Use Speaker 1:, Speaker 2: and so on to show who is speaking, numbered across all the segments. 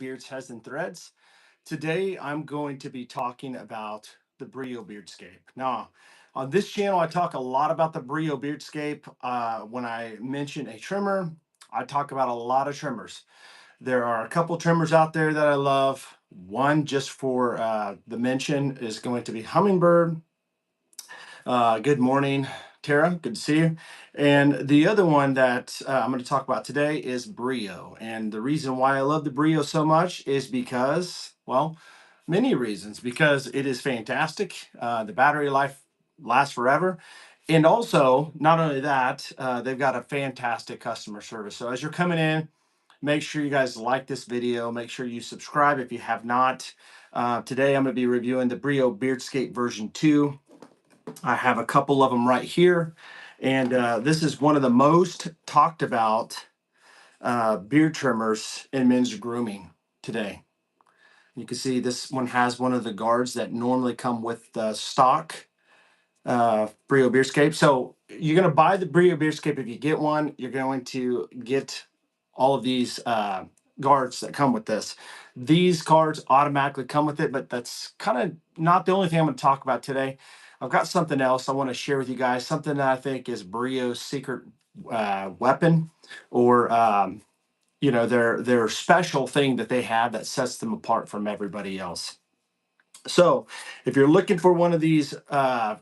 Speaker 1: Beards, Heads, and Threads. Today I'm going to be talking about the Brio Beardscape. Now, on this channel, I talk a lot about the Brio Beardscape. When I mention a trimmer, I talk about a lot of trimmers. There are a couple trimmers out there that I love. One, just for the mention, is going to be Hummingbird. Good morning, Tara. Good to see you. And the other one that I'm going to talk about today is Brio. And the reason why I love the Brio so much is because, well, many reasons. Because it is fantastic. The battery life lasts forever. And also, not only that, they've got a fantastic customer service. So as you're coming in, make sure you guys like this video. Make sure you subscribe if you have not. Today, I'm going to be reviewing the Brio Beardscape version 2. I have a couple of them right here. And this is one of the most talked about beard trimmers in men's grooming today. You can see this one has one of the guards that normally come with the stock Brio Beardscape. So you're going to buy the Brio Beardscape. If you get one, you're going to get all of these guards that come with this. These guards automatically come with it, but that's kind of not the only thing I'm going to talk about today. I've got something else I want to share with you guys, something that I think is Brio's secret weapon, or their special thing that they have that sets them apart from everybody else. So if you're looking for one of these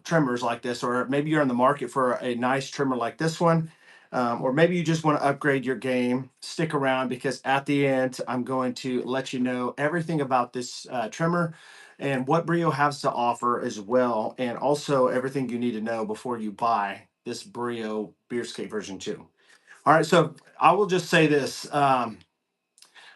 Speaker 1: trimmers like this, or maybe you're in the market for a nice trimmer like this one, or maybe you just want to upgrade your game, stick around, because at the end, I'm going to let you know everything about this trimmer and what Brio has to offer as well, and also everything you need to know before you buy this Brio Beardscape version 2. All right, so I will just say this. I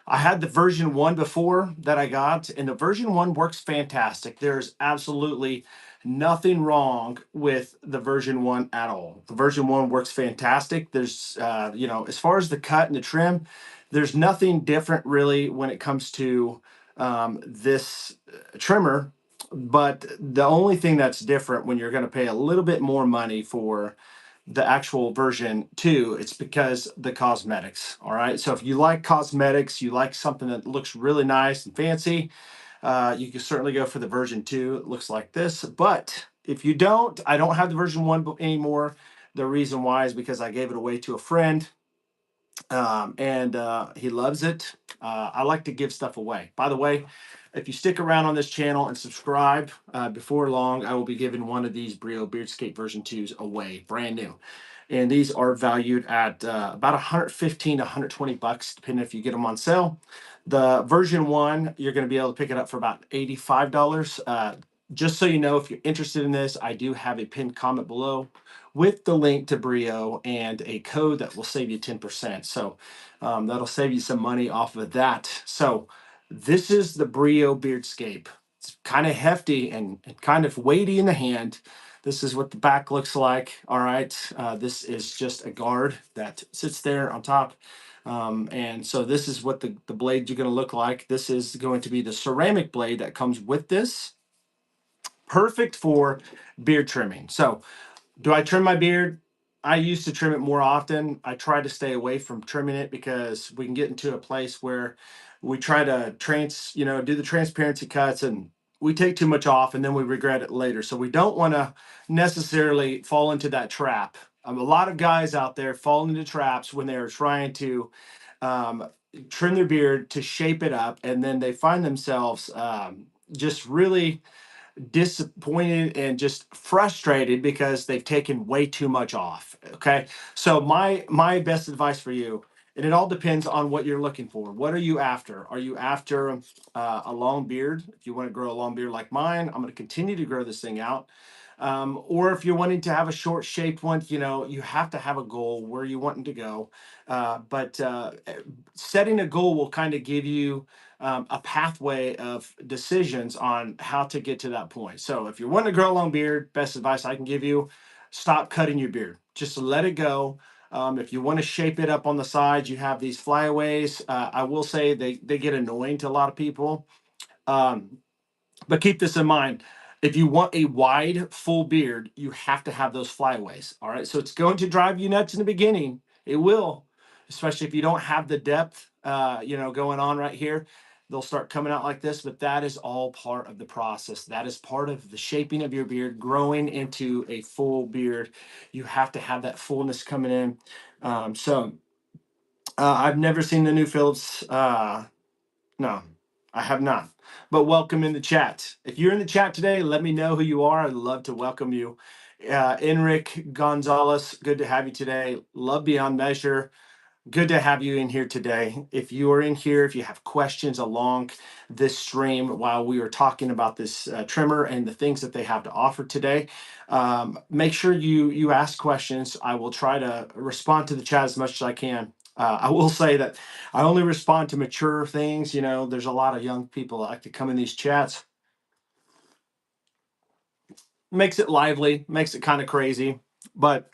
Speaker 1: had the version 1 before that I got, and the version 1 works fantastic. There's absolutely nothing wrong with the version 1 at all. The version 1 works fantastic. There's, as far as the cut and the trim, there's nothing different really when it comes to this trimmer. But the only thing that's different when you're going to pay a little bit more money for the actual version 2, it's because the cosmetics. All right, so if you like cosmetics, you like something that looks really nice and fancy, you can certainly go for the version 2. It looks like this. But if you don't, I don't have the version 1 anymore. The reason why is because I gave it away to a friend, and he loves it. I like to give stuff away. By the way, if you stick around on this channel and subscribe, before long, I will be giving one of these Brio Beardscape version 2s away, brand new. And these are valued at about 115 to 120 bucks, depending if you get them on sale. The version 1, you're going to be able to pick it up for about $85. Just so you know, if you're interested in this, I do have a pinned comment below with the link to Brio and a code that will save you 10%. So that'll save you some money off of that. So this is the Brio Beardscape. It's kind of hefty and kind of weighty in the hand. This is what the back looks like. All right. This is just a guard that sits there on top. And so this is what the blades are going to look like. This is going to be the ceramic blade that comes with this. Perfect for beard trimming. So do I trim my beard? I used to trim it more often. I try to stay away from trimming it because we can get into a place where we try to do the transparency cuts, and we take too much off and then we regret it later. So we don't want to necessarily fall into that trap. A lot of guys out there fall into traps when they're trying to um, trim their beard to shape it up, and then they find themselves just really disappointed and just frustrated because they've taken way too much off. Okay, so my best advice for you, and it all depends on what you're looking for. What are you after? Are you after a long beard? If you want to grow a long beard like mine, I'm going to continue to grow this thing out. Or if you're wanting to have a short shaped one, you have to have a goal where you wanting to go. But setting a goal will kind of give you a pathway of decisions on how to get to that point. So if you're wanting to grow a long beard, best advice I can give you, stop cutting your beard. Just let it go. If you want to shape it up on the sides, you have these flyaways. I will say they get annoying to a lot of people. But keep this in mind. If you want a wide, full beard, you have to have those flyaways. All right. So it's going to drive you nuts in the beginning. It will, especially if you don't have the depth, going on right here. they'll start coming out like this, but that is all part of the process. That is part of the shaping of your beard, growing into a full beard. You have to have that fullness coming in. I've never seen the new Phillips. No, I have not. But welcome in the chat. If you're in the chat today, let me know who you are. I'd love to welcome you. Enric Gonzalez, good to have you today. Love Beyond Measure. Good to have you in here today. If you are in here, if you have questions along this stream while we are talking about this trimmer and the things that they have to offer today, make sure you ask questions. I will try to respond to the chat as much as I can. I will say that I only respond to mature things. You know, there's a lot of young people that like to come in these chats. Makes it lively, makes it kind of crazy, but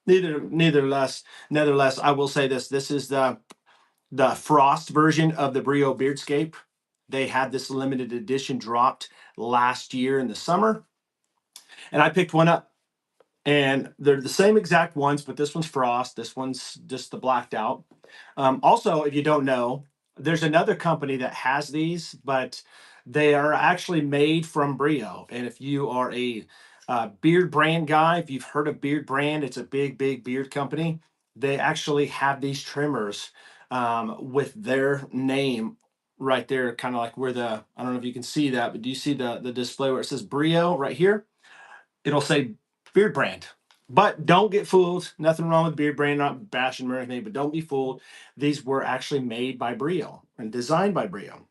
Speaker 1: nevertheless, I will say this. This is the frost version of the Brio Beardscape. They had this limited edition dropped last year in the summer, and I picked one up. And they're the same exact ones, but this one's frost. This one's just the blacked out. Also, if you don't know, there's another company that has these, but they are actually made from Brio. And if you are a beard brand guy, if you've heard of Beard Brand, it's a big beard company. They actually have these trimmers with their name right there, kind of like where I don't know if you can see that, but do you see the display where it says Brio right here? It'll say Beard Brand. But don't get fooled. Nothing wrong with Beard Brand, not bashing them or anything, but don't be fooled. These were actually made by Brio and designed by Brio.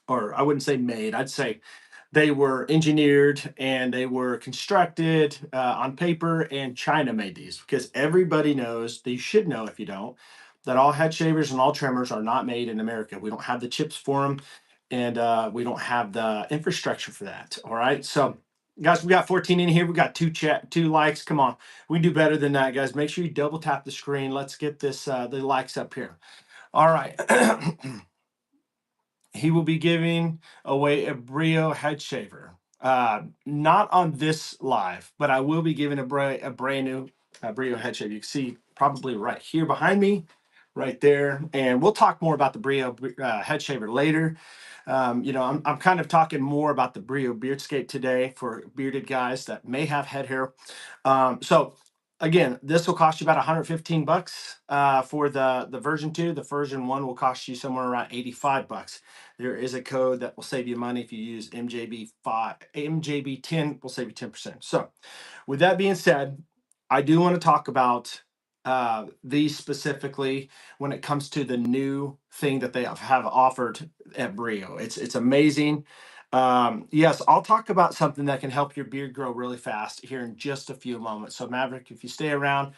Speaker 1: Or I wouldn't say made, I'd say they were engineered and they were constructed on paper, and China made these because everybody knows, they should know if you don't, that all head shavers and all trimmers are not made in America. We don't have the chips for them, and we don't have the infrastructure for that. All right. So, guys, we got 14 in here. We got two likes. Come on. We can do better than that, guys. Make sure you double tap the screen. Let's get the likes up here. All right. He will be giving away a Brio head shaver. Not on this live, but I will be giving a brand new Brio head shaver. You can see probably right here behind me, right there. And we'll talk more about the Brio head shaver later. I'm kind of talking more about the Brio Beardscape today for bearded guys that may have head hair. So again, this will cost you about 115 bucks for the version 2. The version 1 will cost you somewhere around 85 bucks. There is a code that will save you money if you use MJB5. MJB10 will save you 10%. So with that being said, I do want to talk about these specifically when it comes to the new thing that they have offered at Brio. It's amazing. Yes, I'll talk about something that can help your beard grow really fast here in just a few moments. So Maverick, if you stay around,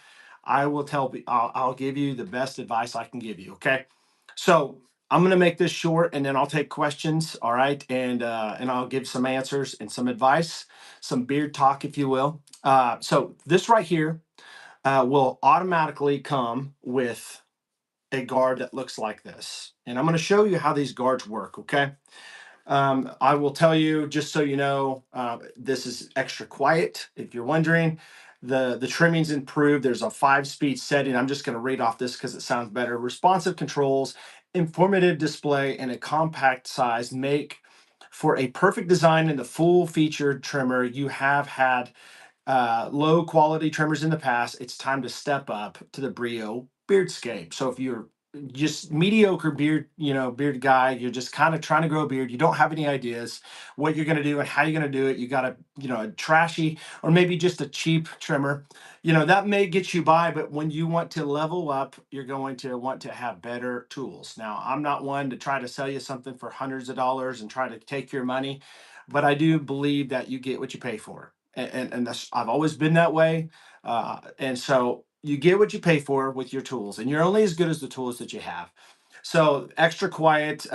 Speaker 1: I'll give you the best advice I can give you. Okay. So I'm going to make this short, and then I'll take questions. All right. And I'll give some answers and some advice, some beard talk, if you will. So this right here will automatically come with a guard that looks like this. And I'm going to show you how these guards work. Okay. I will tell you, just so you know, this is extra quiet. If you're wondering, the trimming's improved. There's a 5-speed setting. I'm just going to read off this because it sounds better. Responsive controls, informative display, and a compact size make for a perfect design in the full-featured trimmer. You have had low quality trimmers in the past. It's time to step up to the Brio Beardscape. So if you're just mediocre beard guy, you're just kind of trying to grow a beard, you don't have any ideas what you're going to do and how you're going to do it, you got a trashy or maybe just a cheap trimmer, that may get you by. But when you want to level up, you're going to want to have better tools. Now, I'm not one to try to sell you something for hundreds of dollars and try to take your money, but I do believe that you get what you pay for. And that's, I've always been that way. And so you get what you pay for with your tools, and you're only as good as the tools that you have. So extra quiet.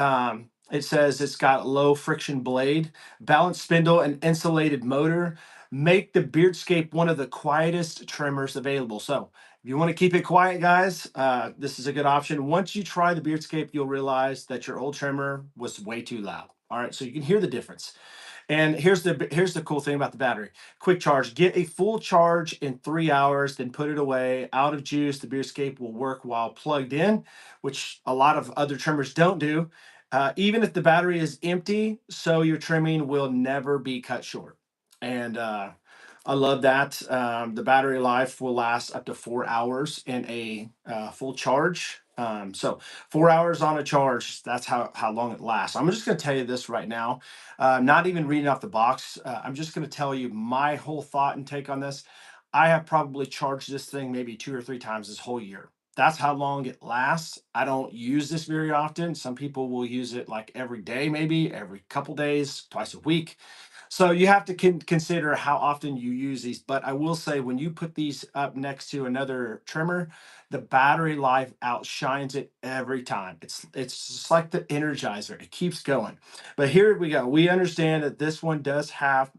Speaker 1: It says it's got low friction blade, balanced spindle, and insulated motor. Make the Beardscape one of the quietest trimmers available. So if you want to keep it quiet, guys, this is a good option. Once you try the Beardscape, you'll realize that your old trimmer was way too loud. All right, so you can hear the difference. And here's the cool thing about the battery. Quick charge. Get a full charge in 3 hours, then put it away. Out of juice, the Beardscape will work while plugged in, which a lot of other trimmers don't do. even if the battery is empty, so your trimming will never be cut short. And I love that. The battery life will last up to 4 hours in a full charge. So 4 hours on a charge, that's how long it lasts. I'm just going to tell you this right now, not even reading off the box. I'm just going to tell you my whole thought and take on this. I have probably charged this thing maybe 2 or 3 times this whole year. That's how long it lasts. I don't use this very often. Some people will use it like every day, maybe every couple days, twice a week. So you have to consider how often you use these. But I will say, when you put these up next to another trimmer, the battery life outshines it every time. It's just like the Energizer. It keeps going. But here we go. We understand that this one does have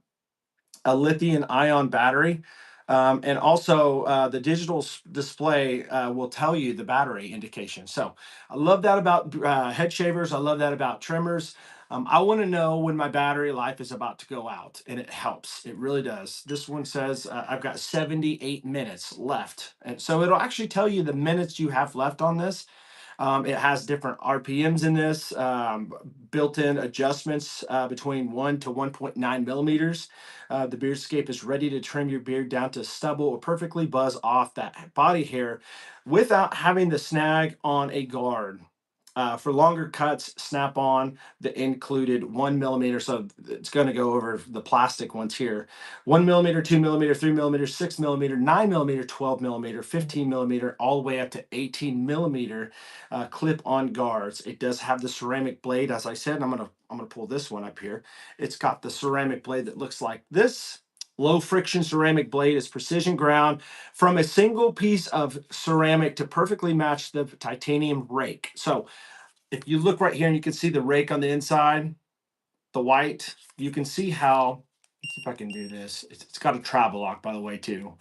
Speaker 1: a lithium ion battery. And also the digital display will tell you the battery indication. So I love that about head shavers. I love that about trimmers. I want to know when my battery life is about to go out, and it helps. It really does. This one says I've got 78 minutes left. And so it'll actually tell you the minutes you have left on this. It has different RPMs in this, built-in adjustments between 1 to 1.9 millimeters. The Beardscape is ready to trim your beard down to stubble or perfectly buzz off that body hair without having to snag on a guard. For longer cuts, snap on the included 1 millimeter. So it's going to go over the plastic ones here. 1 millimeter, 2 millimeter, 3 millimeter, 6 millimeter, 9 millimeter, 12 millimeter, 15 millimeter, all the way up to 18 millimeter clip-on guards. It does have the ceramic blade, as I said. And I'm gonna pull this one up here. It's got the ceramic blade that looks like this. Low friction ceramic blade is precision ground from a single piece of ceramic to perfectly match the titanium rake. So if you look right here and you can see the rake on the inside, the white, you can see how, let's see if I can do this. It's got a travel lock, by the way, too,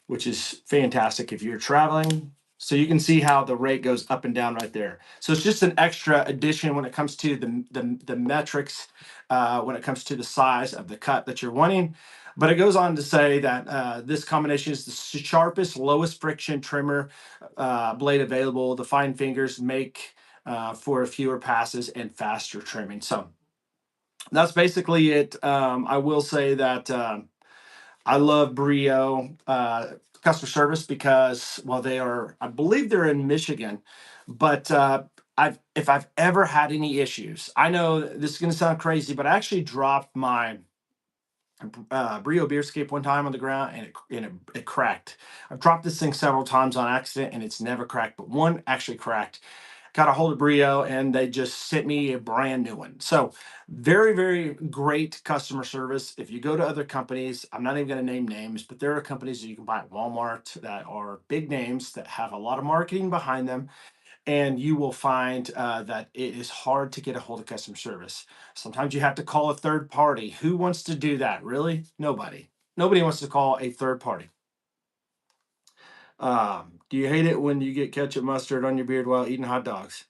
Speaker 1: which is fantastic if you're traveling. So you can see how the rate goes up and down right there. So it's just an extra addition when it comes to the metrics, when it comes to the size of the cut that you're wanting. But it goes on to say that this combination is the sharpest, lowest friction trimmer blade available. The fine fingers make for fewer passes and faster trimming. So that's basically it. I will say that I love Brio customer service because, well, they are, I believe they're in Michigan, but if I've ever had any issues, I know this is going to sound crazy, but I actually dropped my Brio Beardscape one time on the ground, and it cracked. I've dropped this thing several times on accident and it's never cracked, but one actually cracked. Got a hold of Brio and they just sent me a brand new one. So very, very great customer service. If you go to other companies, I'm not even going to name names, but there are companies that you can buy at Walmart that are big names that have a lot of marketing behind them, and you will find that it is hard to get a hold of customer service. Sometimes you have to call a third party. Who wants to do that? Really? Nobody. Nobody wants to call a third party. Do you hate it when you get ketchup mustard on your beard while eating hot dogs?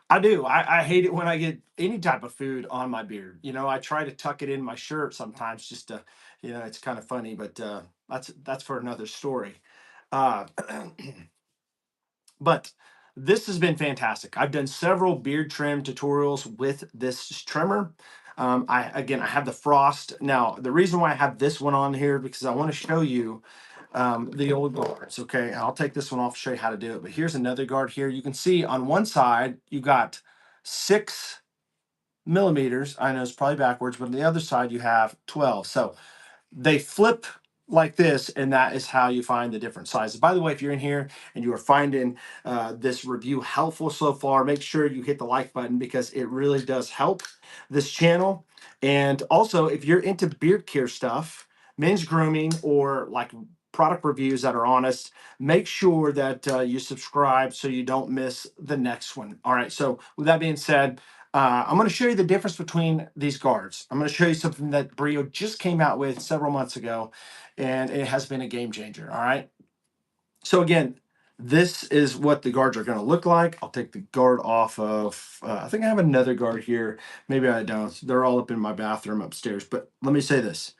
Speaker 1: I do. I hate it when I get any type of food on my beard. I try to tuck it in my shirt sometimes just to, it's kind of funny, but that's for another story. Uh, But this has been fantastic. I've done several beard trim tutorials with this trimmer. I have the frost. Now, the reason why I have this one on here because I want to show you the old guards. Okay, I'll take this one off to show you how to do it. But here's another guard here. You can see on one side you got 6 millimeters. I know it's probably backwards, but on the other side you have 12. So they flip like this, and that is how you find the different sizes. By the way, if you're in here and you are finding this review helpful so far, make sure you hit the like button because it really does help this channel. And also, if you're into beard care stuff, men's grooming, or like product reviews that are honest, make sure that you subscribe so you don't miss the next one. All right, so with that being said, I'm going to show you the difference between these guards. I'm going to show you something that Brio just came out with several months ago, and it has been a game changer. All right. So again, this is what the guards are going to look like. I'll take the guard off of, I think I have another guard here. Maybe I don't. They're all up in my bathroom upstairs. But let me say this.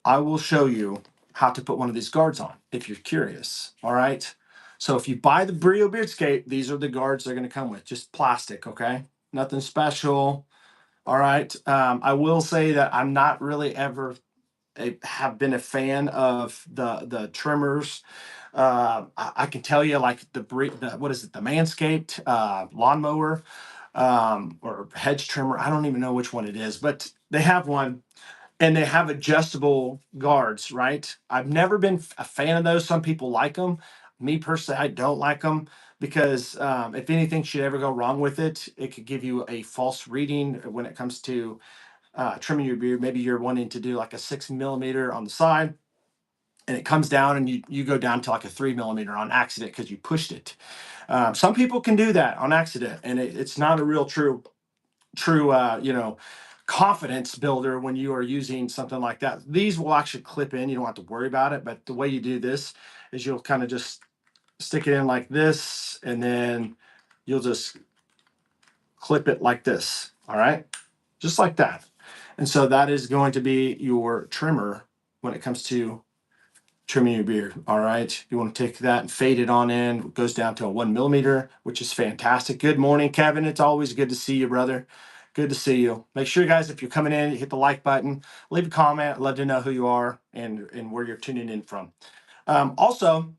Speaker 1: I will show you how to put one of these guards on if you're curious. All right. So if you buy the Brio Beardscape, these are the guards they're going to come with, just plastic. Okay. nothing special. All right. I will say that I'm not really ever have been a fan of the trimmers. I can tell you, like the what is it, the Manscaped lawnmower or hedge trimmer. I don't even know which one it is, but they have one and they have adjustable guards, right? I've never been a fan of those. Some people like them. Me personally, I don't like them because if anything should ever go wrong with it, it could give you a false reading when it comes to trimming your beard. Maybe you're wanting to do like a 6 millimeter on the side and it comes down and you go down to like a 3 millimeter on accident because you pushed it. Some people can do that on accident and it's not a real true confidence builder when you are using something like that. These will actually clip in. You don't have to worry about it. But the way you do this is you'll kind of just stick it in like this, and then you'll just clip it like this. All right. Just like that. And so that is going to be your trimmer when it comes to trimming your beard. All right. You want to take that and fade it on in. It goes down to a 1 millimeter, which is fantastic. Good morning, Kevin. It's always good to see you, brother. Good to see you. Make sure, guys, if you're coming in, you hit the like button, leave a comment. I'd love to know who you are and where you're tuning in from. Also,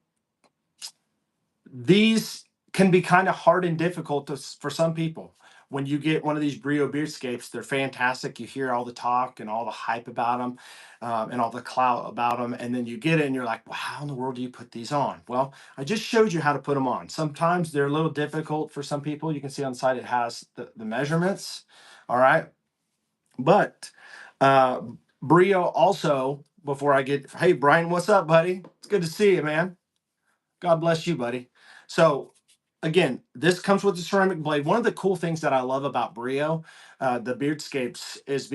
Speaker 1: these can be kind of hard and difficult for some people. When you get one of these Brio Beardscapes, they're fantastic. You hear all the talk and all the hype about them and all the clout about them. And then you get it and you're like, well, how in the world do you put these on? Well, I just showed you how to put them on. Sometimes they're a little difficult for some people. You can see on the side it has the measurements. All right. But Brio also, before I get, hey, Brian, what's up, buddy? It's good to see you, man. God bless you, buddy. So again, this comes with the ceramic blade. One of the cool things that I love about Brio, the Beardscapes, is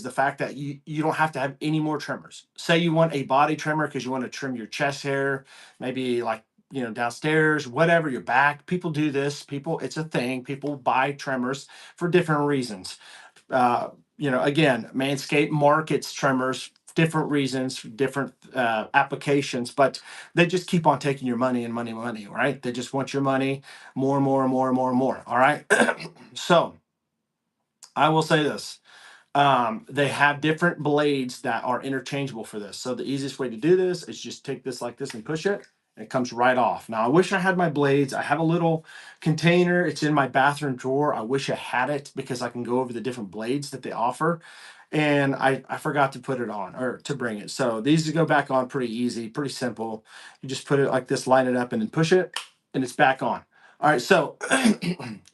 Speaker 1: the fact that you don't have to have any more trimmers. Say you want a body trimmer because you want to trim your chest hair, maybe like downstairs, whatever, your back. People do this. It's a thing. People buy trimmers for different reasons. uh, again, Manscaped markets trimmers, different reasons, different applications, but they just keep on taking your money and money, money, right? They just want your money more and more and more and more and more. All right. So I will say this. They have different blades that are interchangeable for this. So the easiest way to do this is just take this like this and push it. It comes right off. Now I wish I had my blades. I have a little container. It's in my bathroom drawer. I wish I had it because I can go over the different blades that they offer. And I forgot to put it on or to bring it. So these go back on pretty easy, pretty simple. You just put it like this, line it up and then push it and it's back on. All right, so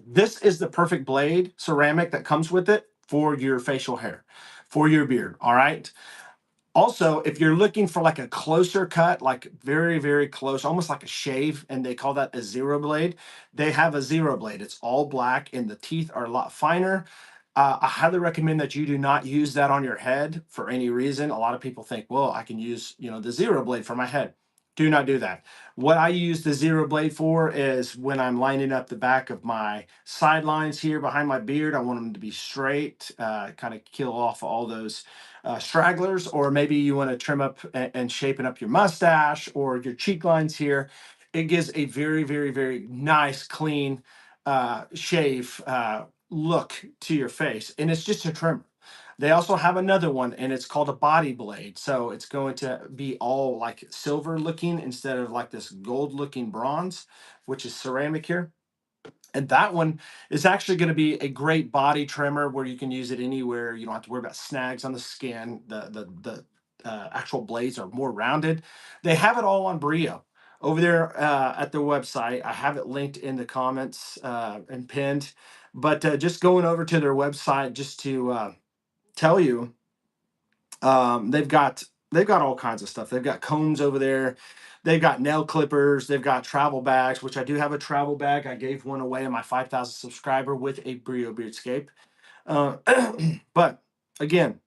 Speaker 1: this is the perfect blade, ceramic that comes with it for your facial hair, for your beard. All right. Also, if you're looking for like a closer cut, like very, very close, almost like a shave, and they call that a zero blade, they have a zero blade. It's all black and the teeth are a lot finer. I highly recommend that you do not use that on your head for any reason. A lot of people think, well, I can use, the zero blade for my head. Do not do that. What I use the zero blade for is when I'm lining up the back of my sidelines here behind my beard. I want them to be straight, kind of kill off all those stragglers, or maybe you want to trim up and shapen up your mustache or your cheek lines here. It gives a very, very, very nice, clean shave look to your face, and it's just a trimmer. They also have another one, and it's called a body blade. So it's going to be all like silver looking instead of like this gold looking bronze, which is ceramic here. And that one is actually going to be a great body trimmer where you can use it anywhere. You don't have to worry about snags on the skin. The actual blades are more rounded. They have it all on Brio over there at their website. I have it linked in the comments and pinned. But just going over to their website just to tell you, they've got all kinds of stuff. They've got combs over there. They've got nail clippers. They've got travel bags, which I do have a travel bag. I gave one away on my 5,000 subscriber with a Brio Beardscape. Uh, but again,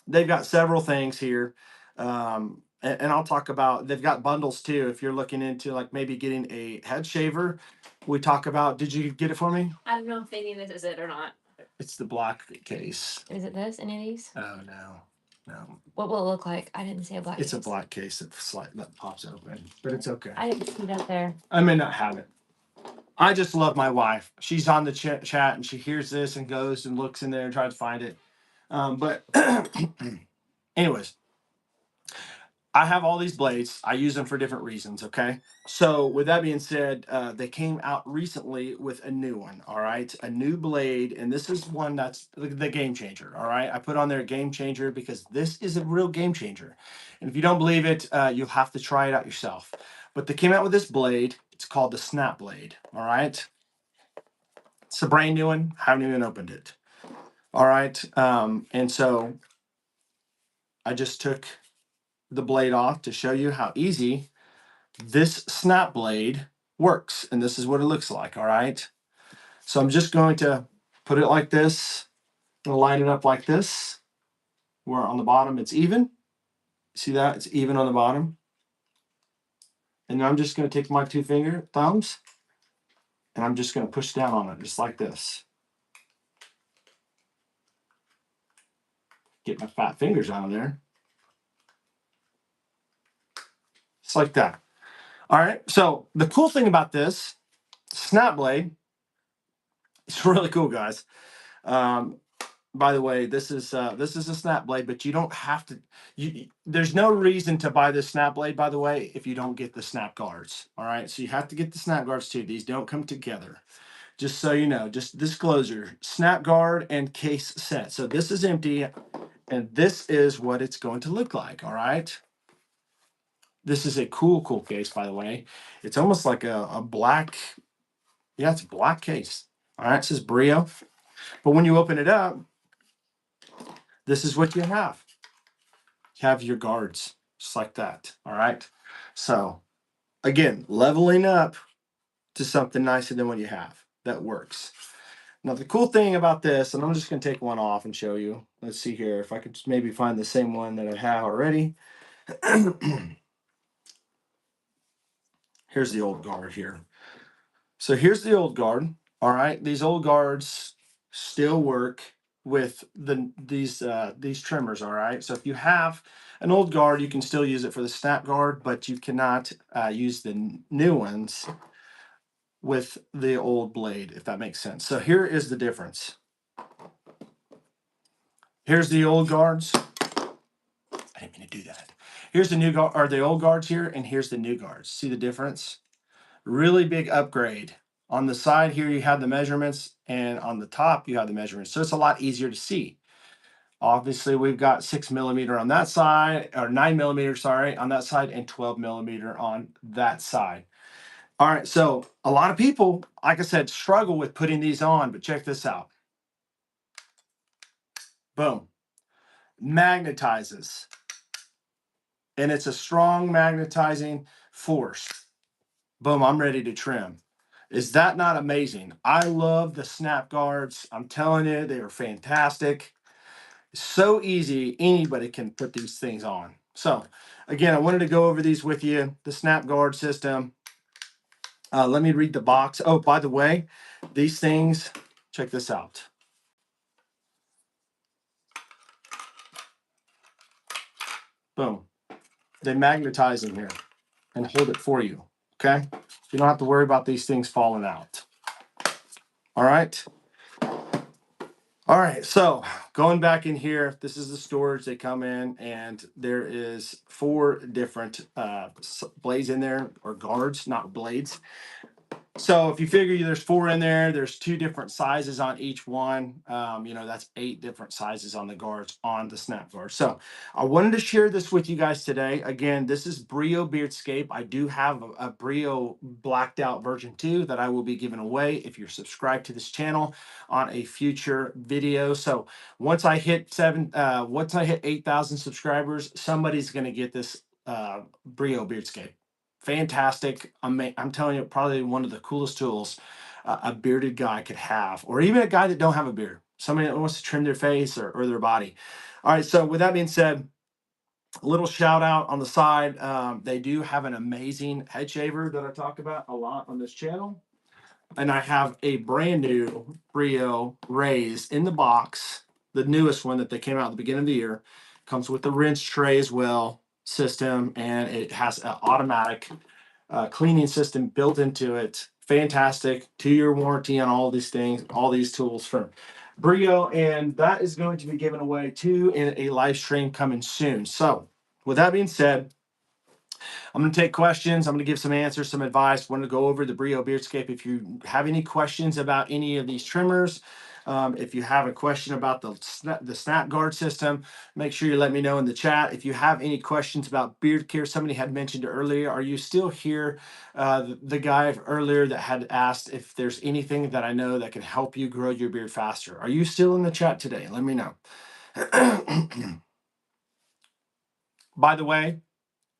Speaker 1: they've got several things here. And I'll talk about, they've got bundles too. If you're looking into like maybe getting a head shaver, we talk about, did you get it for me?
Speaker 2: I don't know if any of this is it or not.
Speaker 1: It's the black case.
Speaker 2: Is it this? Any of these?
Speaker 1: Oh, no. No.
Speaker 2: What will it look like? I didn't see a black
Speaker 1: It's a
Speaker 2: case.
Speaker 1: black case that pops open, but it's okay.
Speaker 2: I didn't see that there.
Speaker 1: I may not have it. I just love my wife. She's on the chat and she hears this and goes and looks in there and tries to find it. But anyways, I have all these blades. I use them for different reasons. Okay. So with that being said, they came out recently with a new one. All right. A new blade. And this is one that's the game changer. All right. I put on there game changer because this is a real game changer. And if you don't believe it, you'll have to try it out yourself. But they came out with this blade. It's called the Snap Blade. All right. It's a brand new one. Haven't even opened it. All right. And so I just took the blade off to show you how easy this snap blade works. And this is what it looks like. All right. So I'm just going to put it like this. I'm going to line it up like this, where on the bottom it's even. See that? It's even on the bottom. And I'm just going to take my two thumbs and I'm just going to push down on it just like this. Get my fat fingers out of there. Just like that. All right. So the cool thing about this snap blade, it's really cool, guys. By the way, this is a snap blade, but you don't have to. There's no reason to buy this snap blade, by the way, if you don't get the snap guards. All right, so you have to get the snap guards too. These don't come together. Just so you know, just disclosure: snap guard and case set. So this is empty, and this is what it's going to look like. All right. This is a cool case, by the way. It's almost like a black. Yeah, it's a black case. All right, it says Brio, but when you open it up, this is what you have. You have your guards just like that. All right. So again, leveling up to something nicer than what you have. That works. Now the cool thing about this, and I'm just going to take one off and show you. Let's see here if I could just maybe find the same one that I have already. Here's the old guard here. So here's the old guard. All right. These old guards still work with these trimmers. All right. So if you have an old guard, you can still use it for the snap guard, but you cannot use the new ones with the old blade, if that makes sense. So here is the difference. Here's the old guards. I didn't mean to do that. Here's the new guard, or the old guards here, and here's the new guards. See the difference? Really big upgrade. On the side here, you have the measurements, and on the top, you have the measurements. So it's a lot easier to see. Obviously, we've got 6mm on that side, or 9mm, sorry, on that side, and 12mm on that side. All right, so a lot of people, like I said, struggle with putting these on, but check this out. Boom. Magnetizes. And it's a strong magnetizing force. Boom, I'm ready to trim. Is that not amazing? I love the snap guards. I'm telling you, they are fantastic. So easy, anybody can put these things on. So again, I wanted to go over these with you, the snap guard system. Let me read the box. Oh, by the way, these things, check this out. Boom. They magnetize in here and hold it for you. Okay. You don't have to worry about these things falling out. All right. All right. So going back in here, this is the storage they come in, and there is 4 different blades in there, or guards, not blades. So if you figure there's 4 in there, there's 2 different sizes on each one. That's 8 different sizes on the guards on the snap guard. So I wanted to share this with you guys today. Again, this is Brio Beardscape. I do have a Brio blacked out version 2 that I will be giving away if you're subscribed to this channel on a future video. So once I hit 8,000 subscribers, somebody's going to get this Brio Beardscape. Fantastic. I'm telling you, probably one of the coolest tools a bearded guy could have, or even a guy that don't have a beard, somebody that wants to trim their face or their body. All right. So with that being said, a little shout out on the side. They do have an amazing head shaver that I talk about a lot on this channel. And I have a brand new Brio Raise in the box, the newest one that they came out at the beginning of the year. Comes with the rinse tray as well system, and it has an automatic cleaning system built into it. fantastic 2-year warranty on all these things, all these tools from Brio, and that is going to be given away too in a live stream coming soon. So, with that being said, I'm going to take questions. I'm going to give some answers, some advice. Want to go over the Brio Beardscape. If you have any questions about any of these trimmers, if you have a question about the snap guard system, make sure you let me know in the chat. If you have any questions about beard care, somebody had mentioned earlier, are you still here? The guy earlier that had asked if there's anything that I know that can help you grow your beard faster. Are you still in the chat today? Let me know. By the way,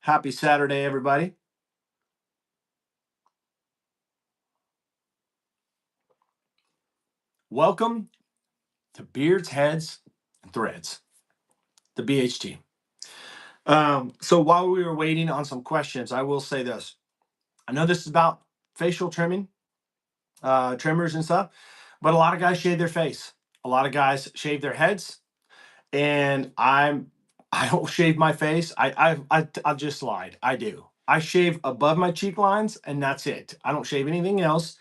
Speaker 1: happy Saturday, everybody. Welcome to Beards, Heads, and Threads, the BHT. So while we were waiting on some questions, I will say this. I know this is about facial trimming, trimmers and stuff, but a lot of guys shave their face. A lot of guys shave their heads, and I don't shave my face. I just lied. I do. I shave above my cheek lines, and that's it. I don't shave anything else.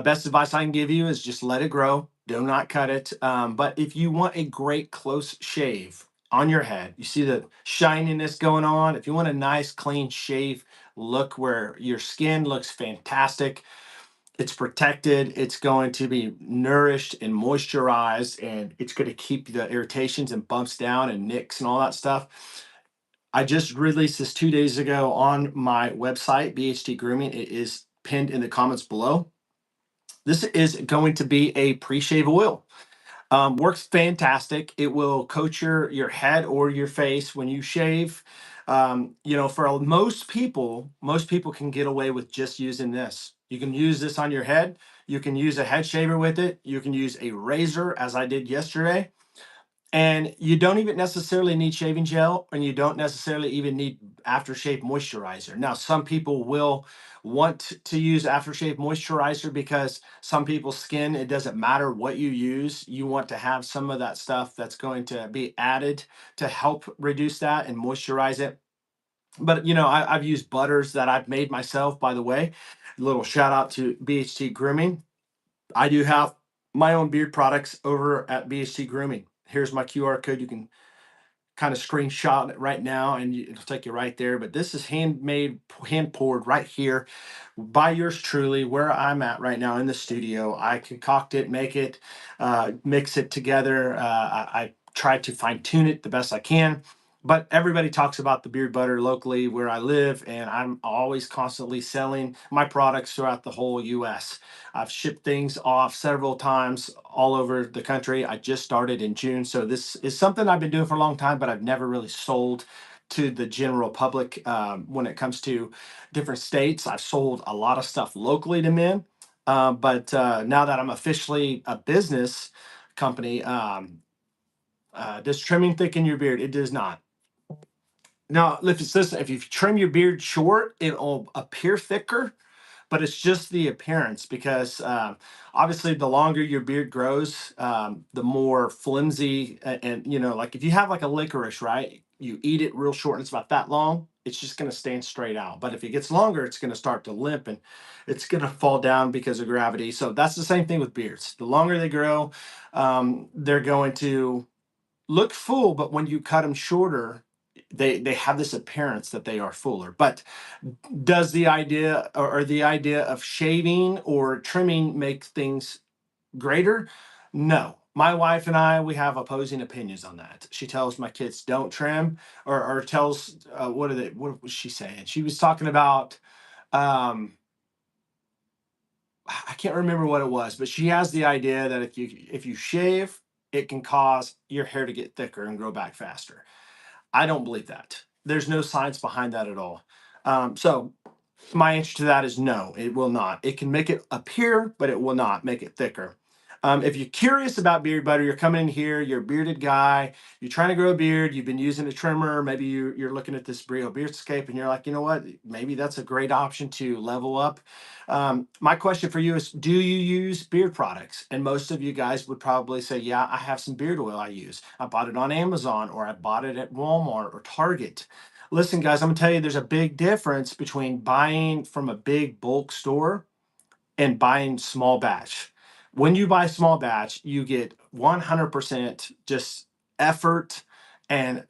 Speaker 1: Best advice I can give you is just let it grow. Do not cut it. But if you want a great close shave on your head, you see the shininess going on. If you want a nice clean shave look where your skin looks fantastic, it's protected, it's going to be nourished and moisturized, and it's going to keep the irritations and bumps down and nicks and all that stuff. I just released this 2 days ago on my website, BHT Grooming. It is pinned in the comments below. This is going to be a pre-shave oil. Works fantastic. It will coat your head or your face when you shave. For most people can get away with just using this. You can use this on your head. You can use a head shaver with it. You can use a razor, as I did yesterday. And you don't even necessarily need shaving gel, and you don't necessarily even need aftershave moisturizer. Now, some people will want to use aftershave moisturizer because some people's skin, it doesn't matter what you use. You want to have some of that stuff that's going to be added to help reduce that and moisturize it. But, I've used butters that I've made myself, by the way. A little shout out to BHT Grooming. I do have my own beard products over at BHT Grooming. Here's my QR code. You can kind of screenshot it right now and it'll take you right there. But this is handmade, hand poured right here by yours truly, where I'm at right now in the studio. I concoct it, make it, mix it together. I try to fine tune it the best I can. But everybody talks about the beard butter locally where I live, and I'm always constantly selling my products throughout the whole US. I've shipped things off several times all over the country. I just started in June. So this is something I've been doing for a long time, but I've never really sold to the general public when it comes to different states. I've sold a lot of stuff locally to men. But now that I'm officially a business company, does trimming thicken your beard? It does not. Now, if you trim your beard short, it'll appear thicker, but it's just the appearance because obviously the longer your beard grows, the more flimsy and like if you have like a licorice, right? You eat it real short and it's about that long, it's just going to stand straight out. But if it gets longer, it's going to start to limp and it's going to fall down because of gravity. So that's the same thing with beards. The longer they grow, they're going to look full, but when you cut them shorter, they have this appearance that they are fuller. But does the idea or the idea of shaving or trimming make things greater? No. My wife and I, we have opposing opinions on that. She tells my kids don't trim, or tells what was she saying? She was talking about I can't remember what it was, but she has the idea that if you shave, it can cause your hair to get thicker and grow back faster. I don't believe that. There's no science behind that at all. So my answer to that is no, it will not. It can make it appear, but it will not make it thicker. If you're curious about beard butter, you're coming in here, you're a bearded guy, you're trying to grow a beard, you've been using a trimmer, maybe you're looking at this Brio Beardscape and you're like, you know what, maybe that's a great option to level up. My question for you is, do you use beard products? And most of you guys would probably say, yeah, I have some beard oil I use. I bought it on Amazon or I bought it at Walmart or Target. Listen, guys, I'm gonna tell you there's a big difference between buying from a big bulk store and buying small batch. When you buy small batch, you get 100% just effort and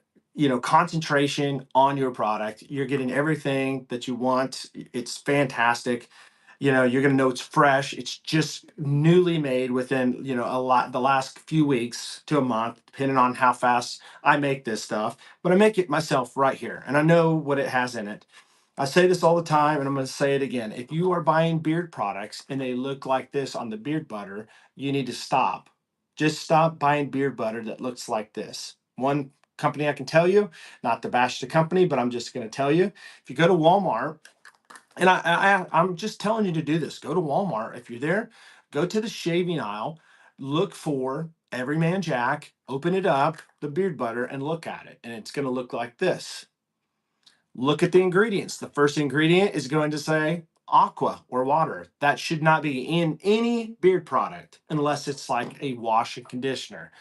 Speaker 1: concentration on your product. You're getting everything that you want. It's fantastic. You're going to know it's fresh. It's just newly made within the last few weeks to a month, depending on how fast I make this stuff. But I make it myself right here, and I know what it has in it. I say this all the time, and I'm going to say it again. If you are buying beard products and they look like this on the beard butter, you need to stop. Just stop buying beard butter that looks like this. One company I can tell you, not to bash the company, but I'm just going to tell you, if you go to Walmart, and I'm just telling you to do this. Go to Walmart. If you're there, go to the shaving aisle, look for Everyman Jack, open it up, the beard butter, and look at it. And it's going to look like this. Look at the ingredients. The first ingredient is going to say aqua or water. That should not be in any beard product unless it's like a wash and conditioner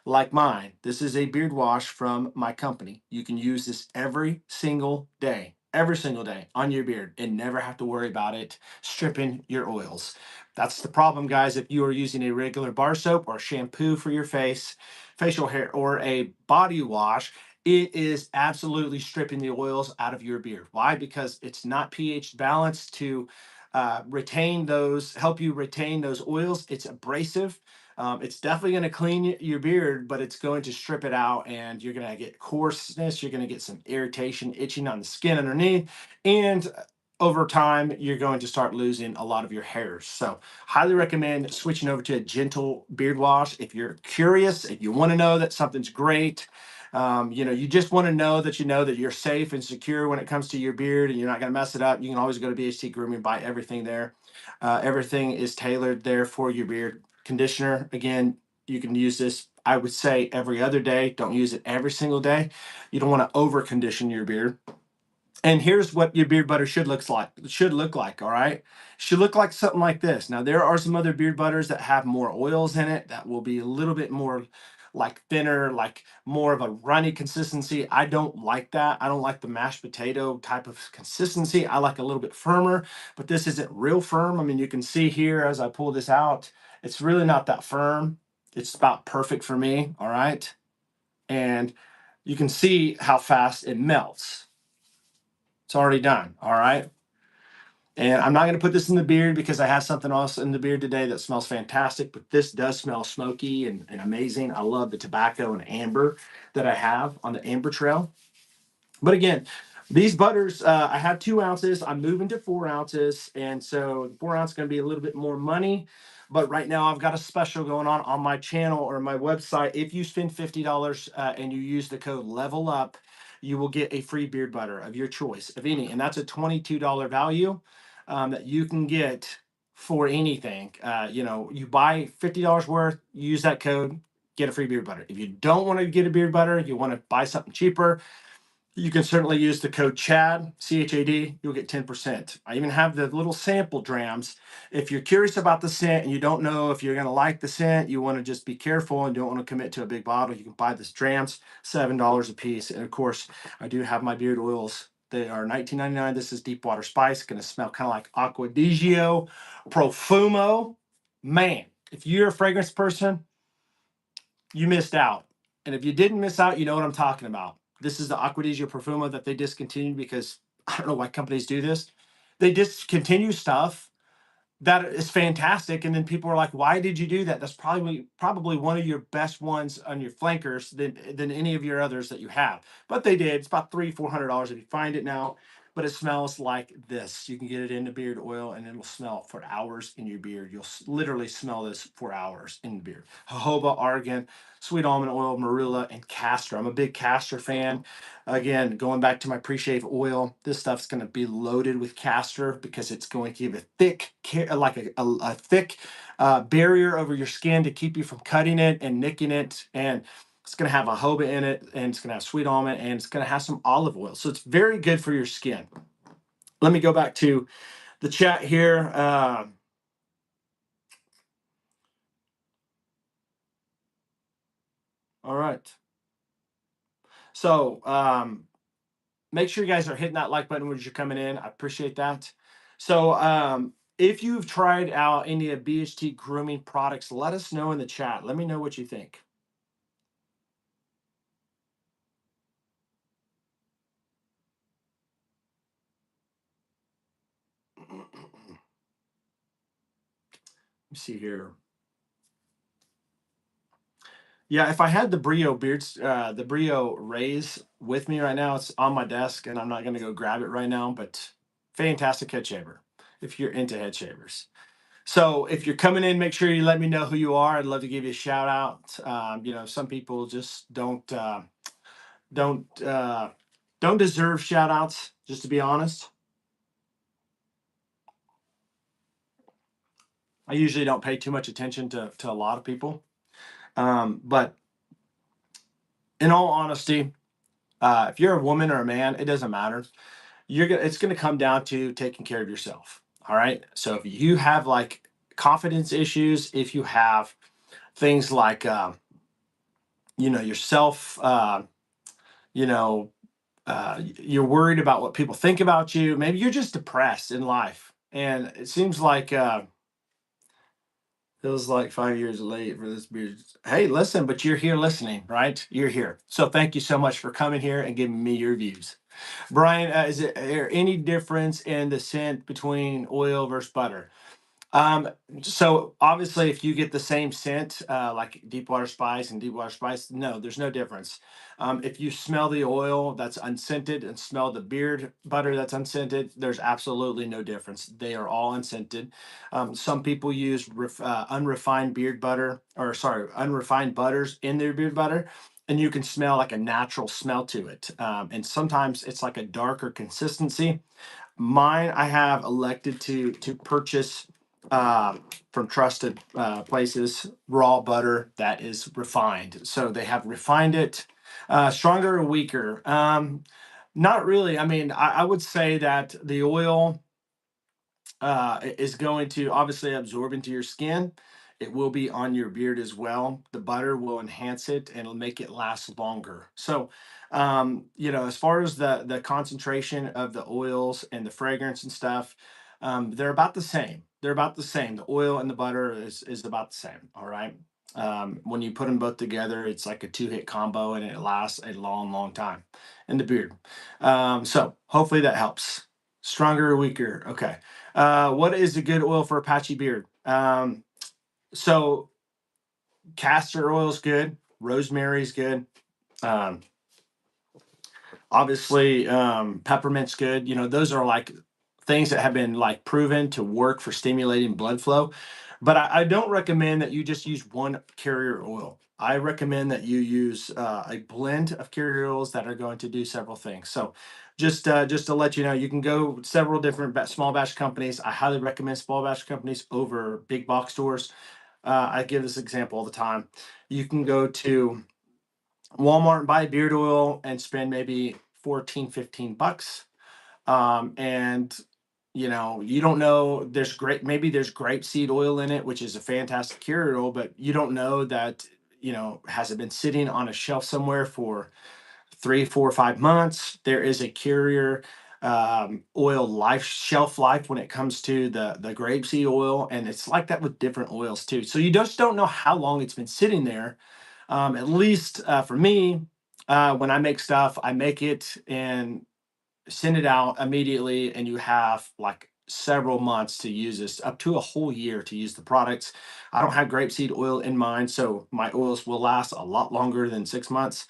Speaker 1: like mine. This is a beard wash from my company. You can use this every single day on your beard and never have to worry about it stripping your oils. That's the problem, guys. If you are using a regular bar soap or shampoo for your face, facial hair, or a body wash, it is absolutely stripping the oils out of your beard. Why? Because it's not pH balanced to help you retain those oils. It's abrasive. It's definitely going to clean your beard, but it's going to strip it out, and you're going to get coarseness. You're going to get some irritation, itching on the skin underneath, and over time, you're going to start losing a lot of your hairs. So, highly recommend switching over to a gentle beard wash. If you're curious, if you want to know that something's great, you just want to know that you're safe and secure when it comes to your beard, and you're not going to mess it up. You can always go to BHT Grooming, buy everything there. Everything is tailored there for your beard. Conditioner, again, you can use this, I would say, every other day. Don't use it every single day. You don't want to over condition your beard. And here's what your beard butter should look like. All right, should look like something like this. Now, there are some other beard butters that have more oils in it that will be a little bit more like thinner, like more of a runny consistency. I don't like that. I don't like the mashed potato type of consistency. I like a little bit firmer, but this isn't real firm. I mean, you can see here as I pull this out, it's really not that firm. It's about perfect for me. All right, and you can see how fast it melts. It's already done. All right. And I'm not going to put this in the beard because I have something else in the beard today that smells fantastic, but this does smell smoky and amazing. I love the tobacco and amber that I have on the amber trail. But again, these butters, I have 2 ounces. I'm moving to 4 ounces. And so 4 ounce is going to be a little bit more money. But right now, I've got a special going on my channel or my website. If you spend $50 and you use the code Level Up, you will get a free beard butter of your choice, of any. And that's a $22 value that you can get for anything. You buy $50 worth, use that code, get a free beard butter. If you don't want to get a beard butter, you want to buy something cheaper, you can certainly use the code CHAD, CHAD, you'll get 10%. I even have the little sample drams. If you're curious about the scent and you don't know if you're going to like the scent, you want to just be careful and don't want to commit to a big bottle, you can buy this drams, $7 a piece. And of course, I do have my beard oils. They are $19.99. This is Deep Water Spice. Going to smell kind of like Acqua di Gio, Profumo. Man, if you're a fragrance person, you missed out. And if you didn't miss out, you know what I'm talking about. This is the Acqua di Gio Profumo that they discontinued because I don't know why companies do this. They discontinue stuff that is fantastic, and then people are like, "Why did you do that?" That's probably one of your best ones on your flankers than any of your others that you have. But they did. It's about $300-400 if you find it now. But it smells like this. You can get it in the beard oil, and it'll smell for hours in your beard. You'll literally smell this for hours in the beard. Jojoba, argan, sweet almond oil, marula, and castor. I'm a big castor fan. Again, going back to my pre-shave oil, this stuff's going to be loaded with castor because it's going to give a thick, like a thick barrier over your skin to keep you from cutting it and nicking it. And it's going to have a jojoba in it, and it's going to have sweet almond, and it's going to have some olive oil. So it's very good for your skin. Let me go back to the chat here. All right. So make sure you guys are hitting that like button when you're coming in. I appreciate that. So if you've tried out any of BHT Grooming products, let us know in the chat. Let me know what you think. Let me see here. Yeah, if I had the Brio Raise with me right now, it's on my desk, and I'm not going to go grab it right now. But fantastic head shaver if you're into head shavers. So if you're coming in, make sure you let me know who you are. I'd love to give you a shout out. Some people just don't don't deserve shout outs. Just to be honest, I usually don't pay too much attention to a lot of people. But in all honesty, if you're a woman or a man, it doesn't matter. It's gonna come down to taking care of yourself. All right. So if you have like confidence issues, if you have things like yourself, you're worried about what people think about you. Maybe you're just depressed in life, and it seems like feels like 5 years late for this beard. Hey, listen, but you're here listening, right? You're here. So thank you so much for coming here and giving me your views. Brian, is there any difference in the scent between oil versus butter? Um, so obviously, if you get the same scent, like Deepwater Spice and Deepwater Spice, no, there's no difference. If you smell the oil that's unscented and smell the beard butter that's unscented, there's absolutely no difference. They are all unscented. Some people use unrefined beard butter, or sorry, unrefined butters in their beard butter, and you can smell like a natural smell to it. And sometimes it's like a darker consistency. Mine, I have elected to purchase from trusted places raw butter that is refined. So they have refined it, stronger or weaker. Not really. I mean, I would say that the oil is going to obviously absorb into your skin. It will be on your beard as well. The butter will enhance it and it'll make it last longer. So, as far as the concentration of the oils and the fragrance and stuff, they're about the same. They're about the same. The oil and the butter is about the same. All right. When you put them both together, it's like a two-hit combo and it lasts a long, long time in the beard. So hopefully that helps. Stronger or weaker? Okay. What is a good oil for a patchy beard? So castor oil is good. Rosemary is good. Um, Obviously, peppermint's good. Those are like things that have been like proven to work for stimulating blood flow. But I don't recommend that you just use one carrier oil. I recommend that you use a blend of carrier oils that are going to do several things. So, just to let you know, you can go several different small batch companies. I highly recommend small batch companies over big box stores. I give this example all the time. You can go to Walmart and buy beard oil and spend maybe 14, 15 bucks. And you don't know maybe there's grapeseed oil in it, which is a fantastic carrier oil, but you don't know that, has it been sitting on a shelf somewhere for 3, 4, 5 months. There is a carrier oil shelf life when it comes to the grapeseed oil, and it's like that with different oils too. So you just don't know how long it's been sitting there. At least for me, when I make stuff, I make it and send it out immediately, and you have like several months to use this, up to a whole year to use the products. I don't have grapeseed oil in mine, so my oils will last a lot longer than 6 months.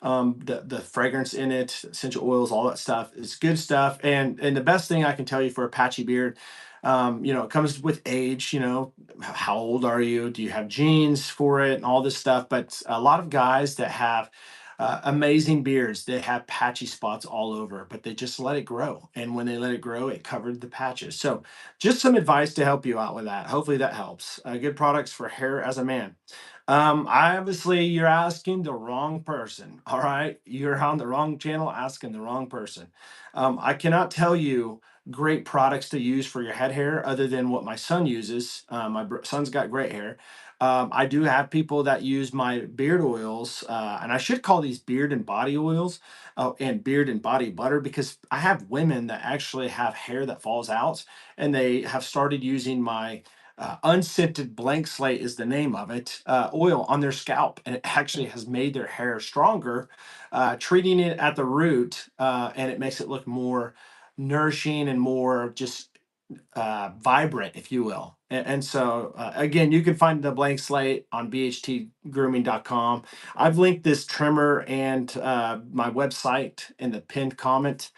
Speaker 1: The fragrance in it, essential oils, all that stuff is good stuff. And the best thing I can tell you for a patchy beard, it comes with age. How old are you? Do you have genes for it and all this stuff? But a lot of guys that have amazing beards, they have patchy spots all over, but they just let it grow. And when they let it grow, it covered the patches. So just some advice to help you out with that. Hopefully that helps. Good products for hair as a man. Obviously, you're asking the wrong person. All right, you're on the wrong channel, asking the wrong person. I cannot tell you great products to use for your head hair other than what my son uses. My son's got great hair, I do have people that use my beard oils, and I should call these beard and body oils, and beard and body butter, because I have women that actually have hair that falls out, and they have started using my unscented blank slate is the name of it, oil on their scalp, and it actually has made their hair stronger, treating it at the root, and it makes it look more nourishing and more just vibrant, if you will. And so, again, you can find the blank slate on bhtgrooming.com. I've linked this trimmer and my website in the pinned comment.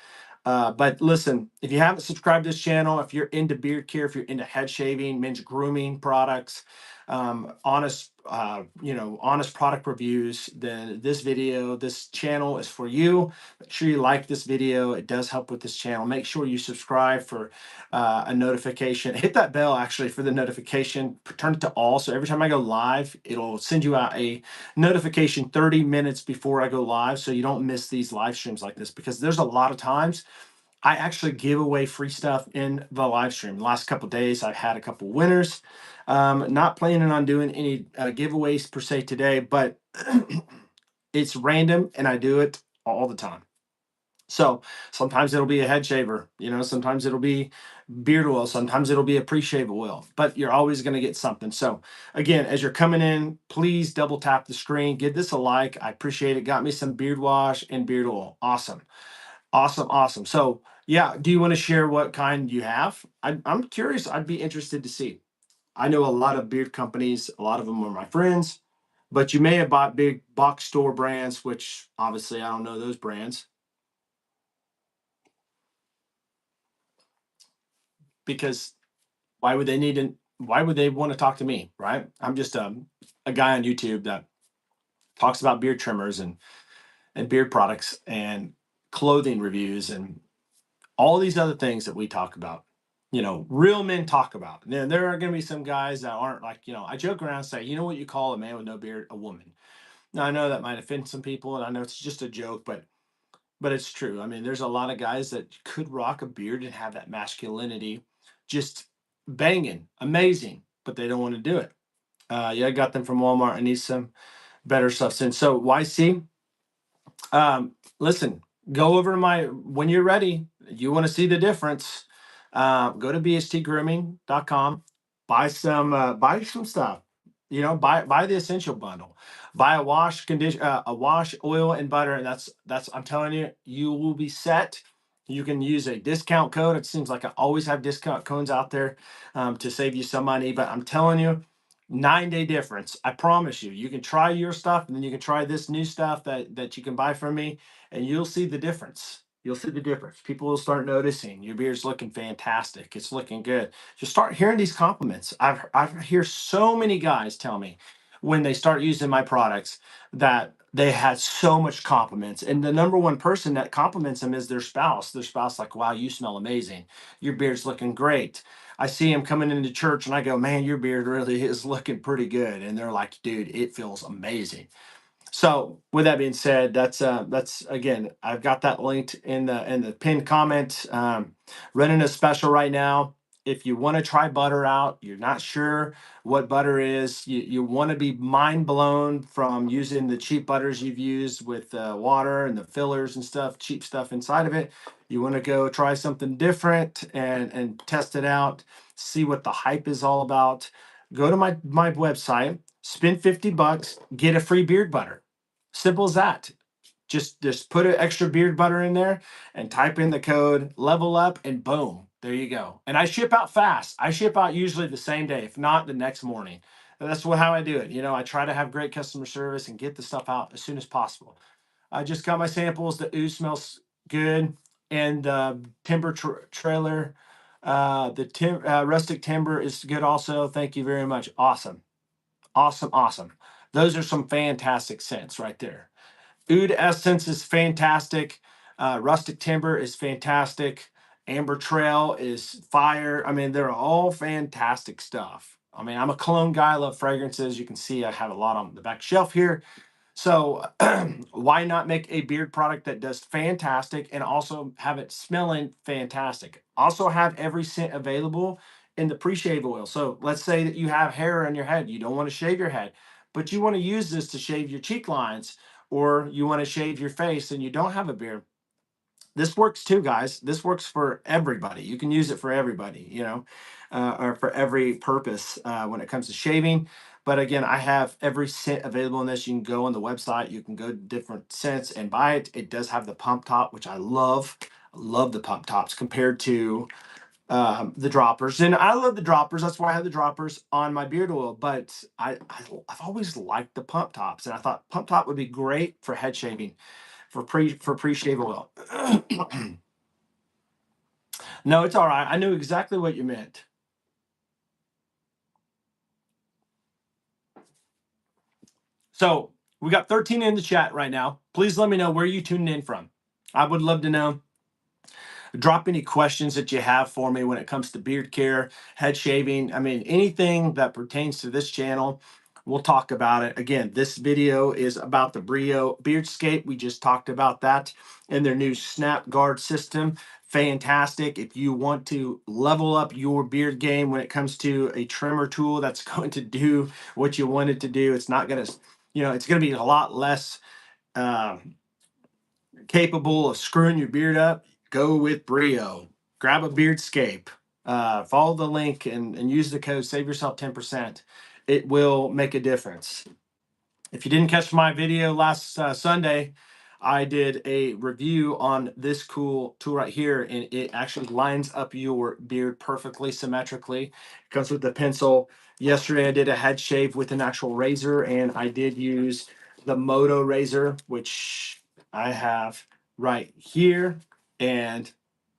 Speaker 1: But listen, if you haven't subscribed to this channel, if you're into beard care, if you're into head shaving, men's grooming products, honest product reviews, then this channel is for you. Make sure you like this video. It does help with this channel. Make sure you subscribe for a notification. Hit that bell actually for the notification. Turn it to all. So every time I go live, it'll send you out a notification 30 minutes before I go live, so you don't miss these live streams like this, because there's a lot of times I actually give away free stuff in the live stream. The last couple of days, I've had a couple winners. Not planning on doing any giveaways per se today, but it's random and I do it all the time. So sometimes it'll be a head shaver, sometimes it'll be beard oil, sometimes it'll be a pre-shave oil, but you're always going to get something. So again, as you're coming in, please double tap the screen, give this a like. I appreciate it. Got me some beard wash and beard oil. Awesome. Awesome. Awesome. So yeah, do you want to share what kind you have? I'm curious. I'd be interested to see. I know a lot of beard companies, a lot of them are my friends, but you may have bought big box store brands, which obviously I don't know those brands, because why would they want to talk to me, right? I'm just a guy on YouTube that talks about beard trimmers and beard products and clothing reviews and all these other things that we talk about, real men talk about. Then there are going to be some guys that aren't like, I joke around and say, you know what you call a man with no beard? A woman. Now I know that might offend some people, and I know it's just a joke, but it's true. I mean, there's a lot of guys that could rock a beard and have that masculinity just banging, amazing, but they don't want to do it. Yeah, I got them from Walmart. I need some better substance. So YC, listen, go over to when you're ready, you want to see the difference, go to bhtgrooming.com, buy some stuff, buy the essential bundle, buy a a wash, oil and butter. And that's, I'm telling you, you will be set. You can use a discount code. It seems like I always have discount codes out there to save you some money, but I'm telling you, 9-day difference. I promise you. You can try your stuff, and then you can try this new stuff that you can buy from me, and you'll see the difference. You'll see the difference. People will start noticing your beard's looking fantastic. It's looking good. Just start hearing these compliments. I've hear so many guys tell me when they start using my products that they had so much compliments, and the number one person that compliments them is their spouse. Their spouse, like, wow, you smell amazing. Your beard's looking great. I see him coming into church and I go, man, your beard really is looking pretty good. And they're like, dude, it feels amazing. So with that being said, that's again, I've got that linked in the pinned comment. Running a special right now. If you want to try butter out, you're not sure what butter is, you want to be mind blown from using the cheap butters you've used with water and the fillers and stuff, cheap stuff inside of it. You want to go try something different and test it out, see what the hype is all about. Go to my website, spend $50, get a free beard butter. Simple as that. Just put an extra beard butter in there and type in the code level up, and boom, there you go. And I ship out fast. I ship out usually the same day, if not the next morning. And that's how I do it. I try to have great customer service and get the stuff out as soon as possible. I just got my samples. The ooze smells good, and timber trailer, rustic timber is good also. Thank you very much. Awesome, awesome, awesome. Those are some fantastic scents right there. Oud Essence is fantastic. Rustic Timber is fantastic. Amber Trail is fire. I mean, they're all fantastic stuff. I mean, I'm a cologne guy. I love fragrances. You can see I have a lot on the back shelf here. So why not make a beard product that does fantastic and also have it smelling fantastic? Also have every scent available in the pre-shave oil. So let's say that you have hair on your head. You don't want to shave your head, but you want to use this to shave your cheek lines, or you want to shave your face and you don't have a beard. This works too, guys. This works for everybody. You can use it for everybody, or for every purpose when it comes to shaving. But again, I have every scent available in this. You can go on the website, you can go to different scents and buy it. It does have the pump top, which I love. I love the pump tops compared to the droppers. And I love the droppers. That's why I have the droppers on my beard oil. But I've always liked the pump tops. And I thought pump top would be great for head shaving, for pre-shave oil. No, it's all right. I knew exactly what you meant. So we got 13 in the chat right now. Please let me know where you tuned in from. I would love to know. Drop any questions that you have for me when it comes to beard care, head shaving. I mean, anything that pertains to this channel, we'll talk about it. Again, this video is about the Brio Beardscape. We just talked about that and their new snap guard system. Fantastic. If you want to level up your beard game when it comes to a trimmer tool that's going to do what you want it to do, it's not going to, it's going to be a lot less capable of screwing your beard up, go with Brio. Grab a Beardscape. Follow the link and use the code. Save yourself 10%. It will make a difference. If you didn't catch my video last Sunday, I did a review on this cool tool right here, and it actually lines up your beard perfectly, symmetrically. It comes with the pencil. Yesterday, I did a head shave with an actual razor, and I did use the Moto razor, which I have right here, and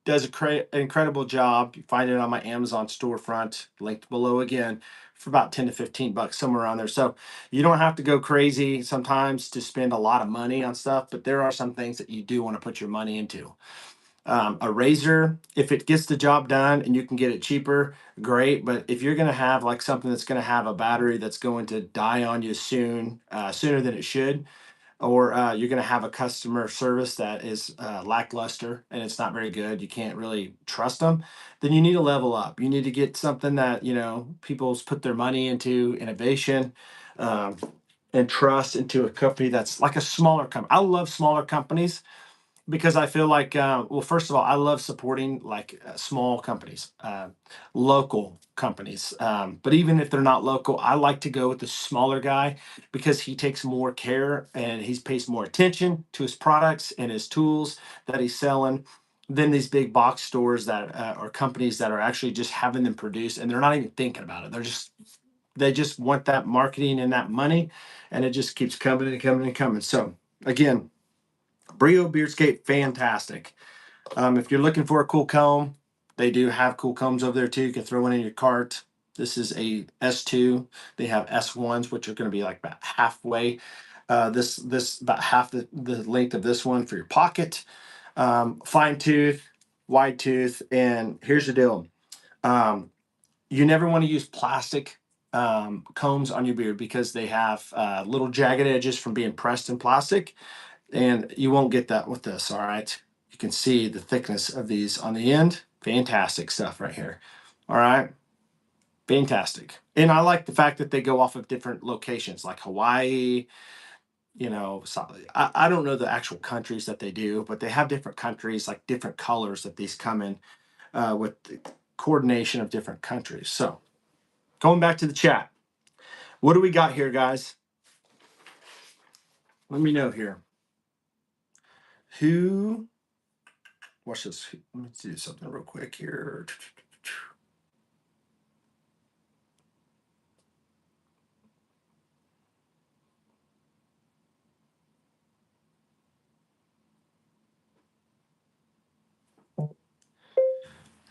Speaker 1: does an incredible job. You find it on my Amazon storefront, linked below again, for about 10 to 15 bucks, somewhere around there. So you don't have to go crazy sometimes to spend a lot of money on stuff, but there are some things that you do want to put your money into. A razor, if it gets the job done and you can get it cheaper, great. But if you're going to have like something that's going to have a battery that's going to die on you soon, sooner than it should, or you're going to have a customer service that is lackluster and it's not very good, you can't really trust them, then you need to level up. You need to get something that, people's put their money into, innovation, um, and trust into a company that's like a smaller company. I love smaller companies because I feel like, well, first of all, I love supporting like small companies, local companies. But even if they're not local, I like to go with the smaller guy because he takes more care and he pays more attention to his products and his tools that he's selling than these big box stores that or companies that are actually just having them produce and they're not even thinking about it. They just want that marketing and that money, and it just keeps coming and coming and coming. So again, Brio Beardscape, fantastic. If you're looking for a cool comb, they do have cool combs over there too. You can throw one in your cart. This is a S2. They have S1s, which are going to be like about halfway. This about half the length of this one for your pocket. Fine tooth, wide tooth, and here's the deal. You never want to use plastic combs on your beard because they have little jagged edges from being pressed in plastic, and you won't get that with this. All right, you can see the thickness of these on the end. Fantastic stuff right here. All right, fantastic. And I like the fact that they go off of different locations like Hawaii. So I don't know the actual countries that they do, but they have different countries, like different colors that these come in with the coordination of different countries. So going back to the chat, what do we got here, guys? Let me know here. Watch this. Let me do something real quick here.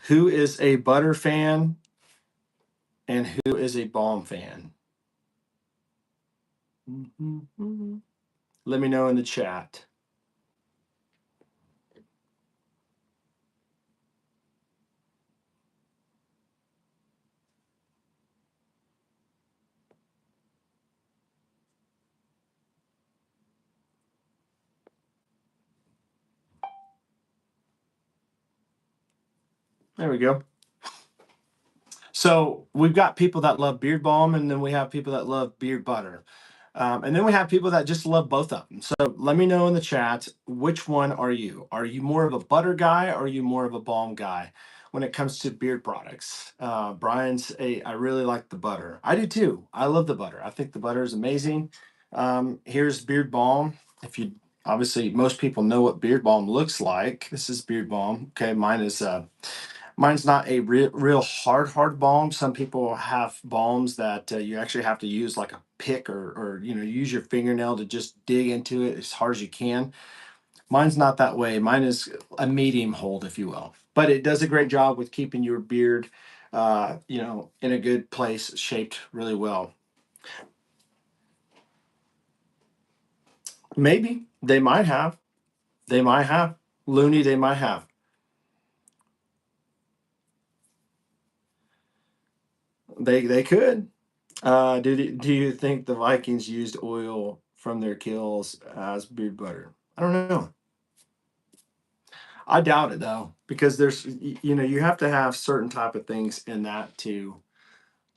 Speaker 1: Who is a butter fan and who is a balm fan? Let me know in the chat. There we go. So we've got people that love beard balm, and then we have people that love beard butter. And then we have people that just love both of them. So let me know in the chat, which one are you? Are you more of a butter guy or are you more of a balm guy when it comes to beard products? Brian's I really like the butter. I do too. I love the butter. I think the butter is amazing. Here's beard balm. If you obviously most people know what beard balm looks like. This is beard balm. Okay, mine's not a real hard balm. Some people have balms that you actually have to use like a pick or use your fingernail to just dig into it as hard as you can. Mine's not that way. Mine is a medium hold, if you will, but it does a great job with keeping your beard, in a good place, shaped really well. Maybe they might have. They might have. Looney, they might have. They could. Do you think the Vikings used oil from their kills as beard butter? I don't know. I doubt it though, because you have to have certain type of things in that to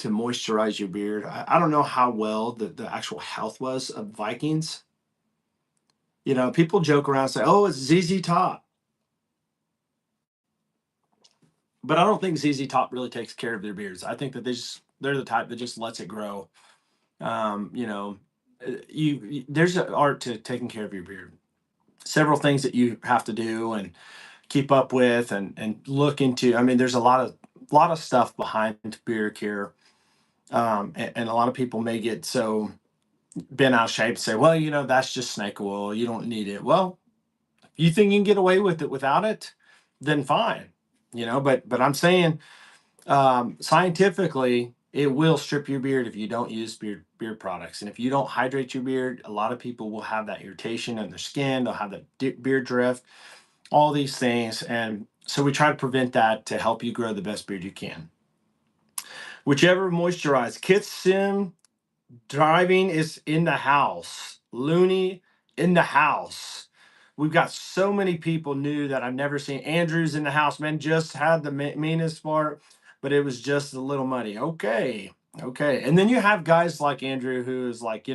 Speaker 1: moisturize your beard. I don't know how well the actual health was of Vikings. People joke around and say, "Oh, it's ZZ Top," but I don't think ZZ Top really takes care of their beards. I think that they're the type that just lets it grow. Um, you know, there's an art to taking care of your beard. Several things that you have to do and keep up with and look into. I mean, there's a lot of stuff behind beard care, and a lot of people may get so bent out of shape, say, well, that's just snake oil, you don't need it. Well, if you think you can get away with it without it, then fine. But I'm saying, scientifically, it will strip your beard if you don't use beard products. And if you don't hydrate your beard, a lot of people will have that irritation in their skin. They'll have that beard drift, all these things. And so we try to prevent that to help you grow the best beard you can. Whichever moisturize. Kit Sim driving is in the house. Looney in the house. We've got so many people new that I've never seen. Andrew's in the house, man. Just had the meanest part, but it was just a little muddy. Okay. Okay. And then you have guys like Andrew who is like,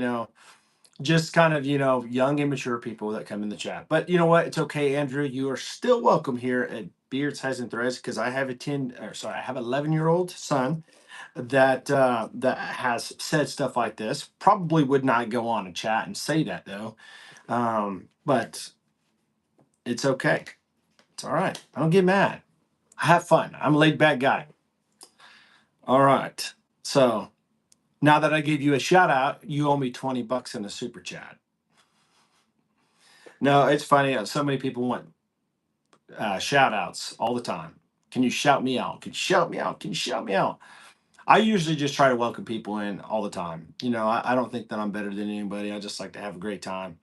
Speaker 1: just kind of, young, immature people that come in the chat. But you know what? It's okay, Andrew. You are still welcome here at Beards, Ties, and Threads because I have I have 11-year-old son that has said stuff like this. Probably would not go on a chat and say that though. But it's okay. It's all right. I don't get mad. I have fun. I'm a laid back guy. All right. So now that I gave you a shout out, you owe me $20 in a super chat. No, it's funny. So many people want shout outs all the time. Can you shout me out? Can you shout me out? Can you shout me out? I usually just try to welcome people in all the time. I don't think that I'm better than anybody. I just like to have a great time.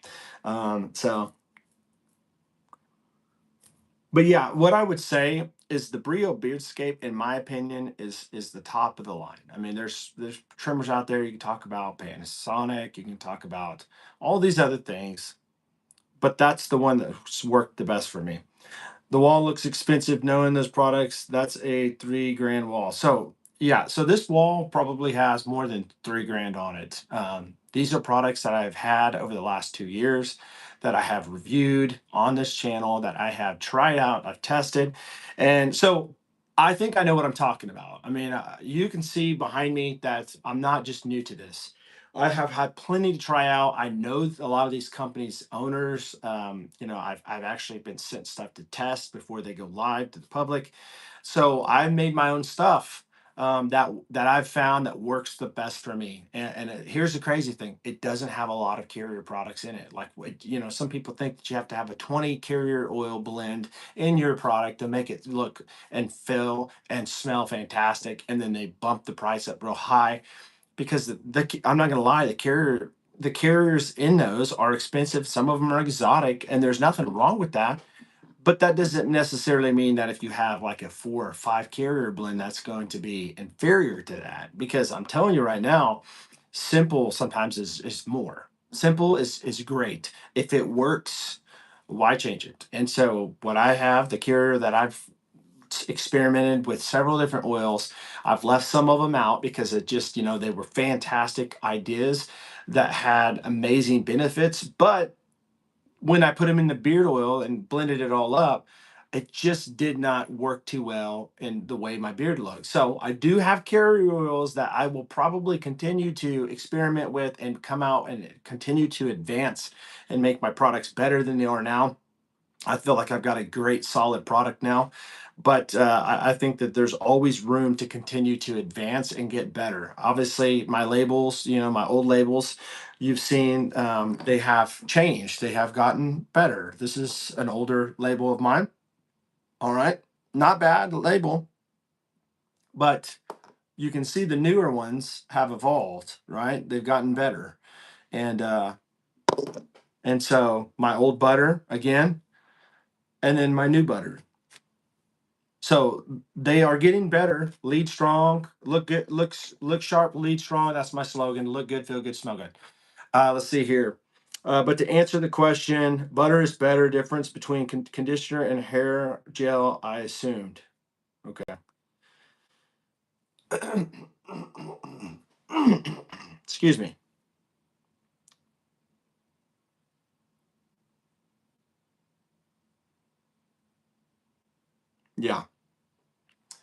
Speaker 1: But yeah, what I would say is the Brio Beardscape, in my opinion, is the top of the line. I mean, there's trimmers out there. You can talk about Panasonic. You can talk about all these other things, but that's the one that's worked the best for me. The wall looks expensive knowing those products. That's a 3 grand wall. So yeah, so this wall probably has more than 3 grand on it. These are products that I've had over the last 2 years that I have reviewed on this channel, that I have tried out, I've tested. And so I think I know what I'm talking about. I mean, you can see behind me that I'm not just new to this. I have had plenty to try out. I know a lot of these companies' owners. I've actually been sent stuff to test before they go live to the public. So I've made my own stuff, that I've found that works the best for me. And here's the crazy thing: it doesn't have a lot of carrier products in it. Like, some people think that you have to have a 20 carrier oil blend in your product to make it look and feel and smell fantastic, and then they bump the price up real high because I'm not going to lie, the carriers in those are expensive. Some of them are exotic, and there's nothing wrong with that. But that doesn't necessarily mean that if you have like a 4 or 5 carrier blend, that's going to be inferior to that. Because I'm telling you right now, simple sometimes is more. Simple is great. If it works, why change it? And so what I have, the carrier that I've experimented with several different oils. I've left some of them out because it just, they were fantastic ideas that had amazing benefits. But when I put them in the beard oil and blended it all up, it just did not work too well in the way my beard looks. So I do have carrier oils that I will probably continue to experiment with and come out and continue to advance and make my products better than they are now. I feel like I've got a great solid product now, but I think that there's always room to continue to advance and get better. Obviously, my labels, my old labels, you've seen, they have changed. They have gotten better. This is an older label of mine. All right, not bad label, but you can see the newer ones have evolved. Right, they've gotten better, and so my old butter again, and then my new butter. So they are getting better. Lead strong, look good, look sharp, lead strong. That's my slogan. Look good, feel good, smell good. Let's see here. But to answer the question, butter is better. Difference between conditioner and hair gel, I assumed. Okay. Excuse me. Yeah.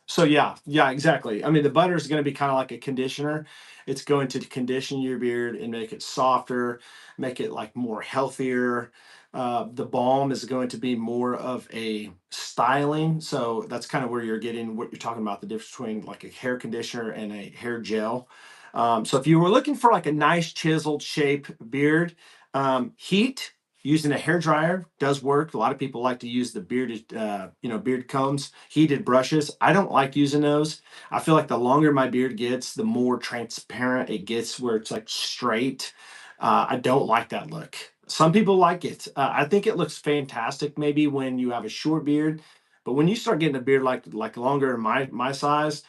Speaker 1: So yeah, exactly. I mean, the butter is going to be kind of like a conditioner. It's going to condition your beard and make it softer, make it like more healthier. The balm is going to be more of a styling. So that's kind of where you're getting what you're talking about, the difference between like a hair conditioner and a hair gel. So if you were looking for like a nice chiseled shape beard, heat using a hair dryer does work. A lot of people like to use the bearded, beard combs, heated brushes. I don't like using those. I feel like the longer my beard gets, the more transparent it gets, where it's like straight. I don't like that look. Some people like it. I think it looks fantastic maybe when you have a short beard, but when you start getting a beard like longer my size,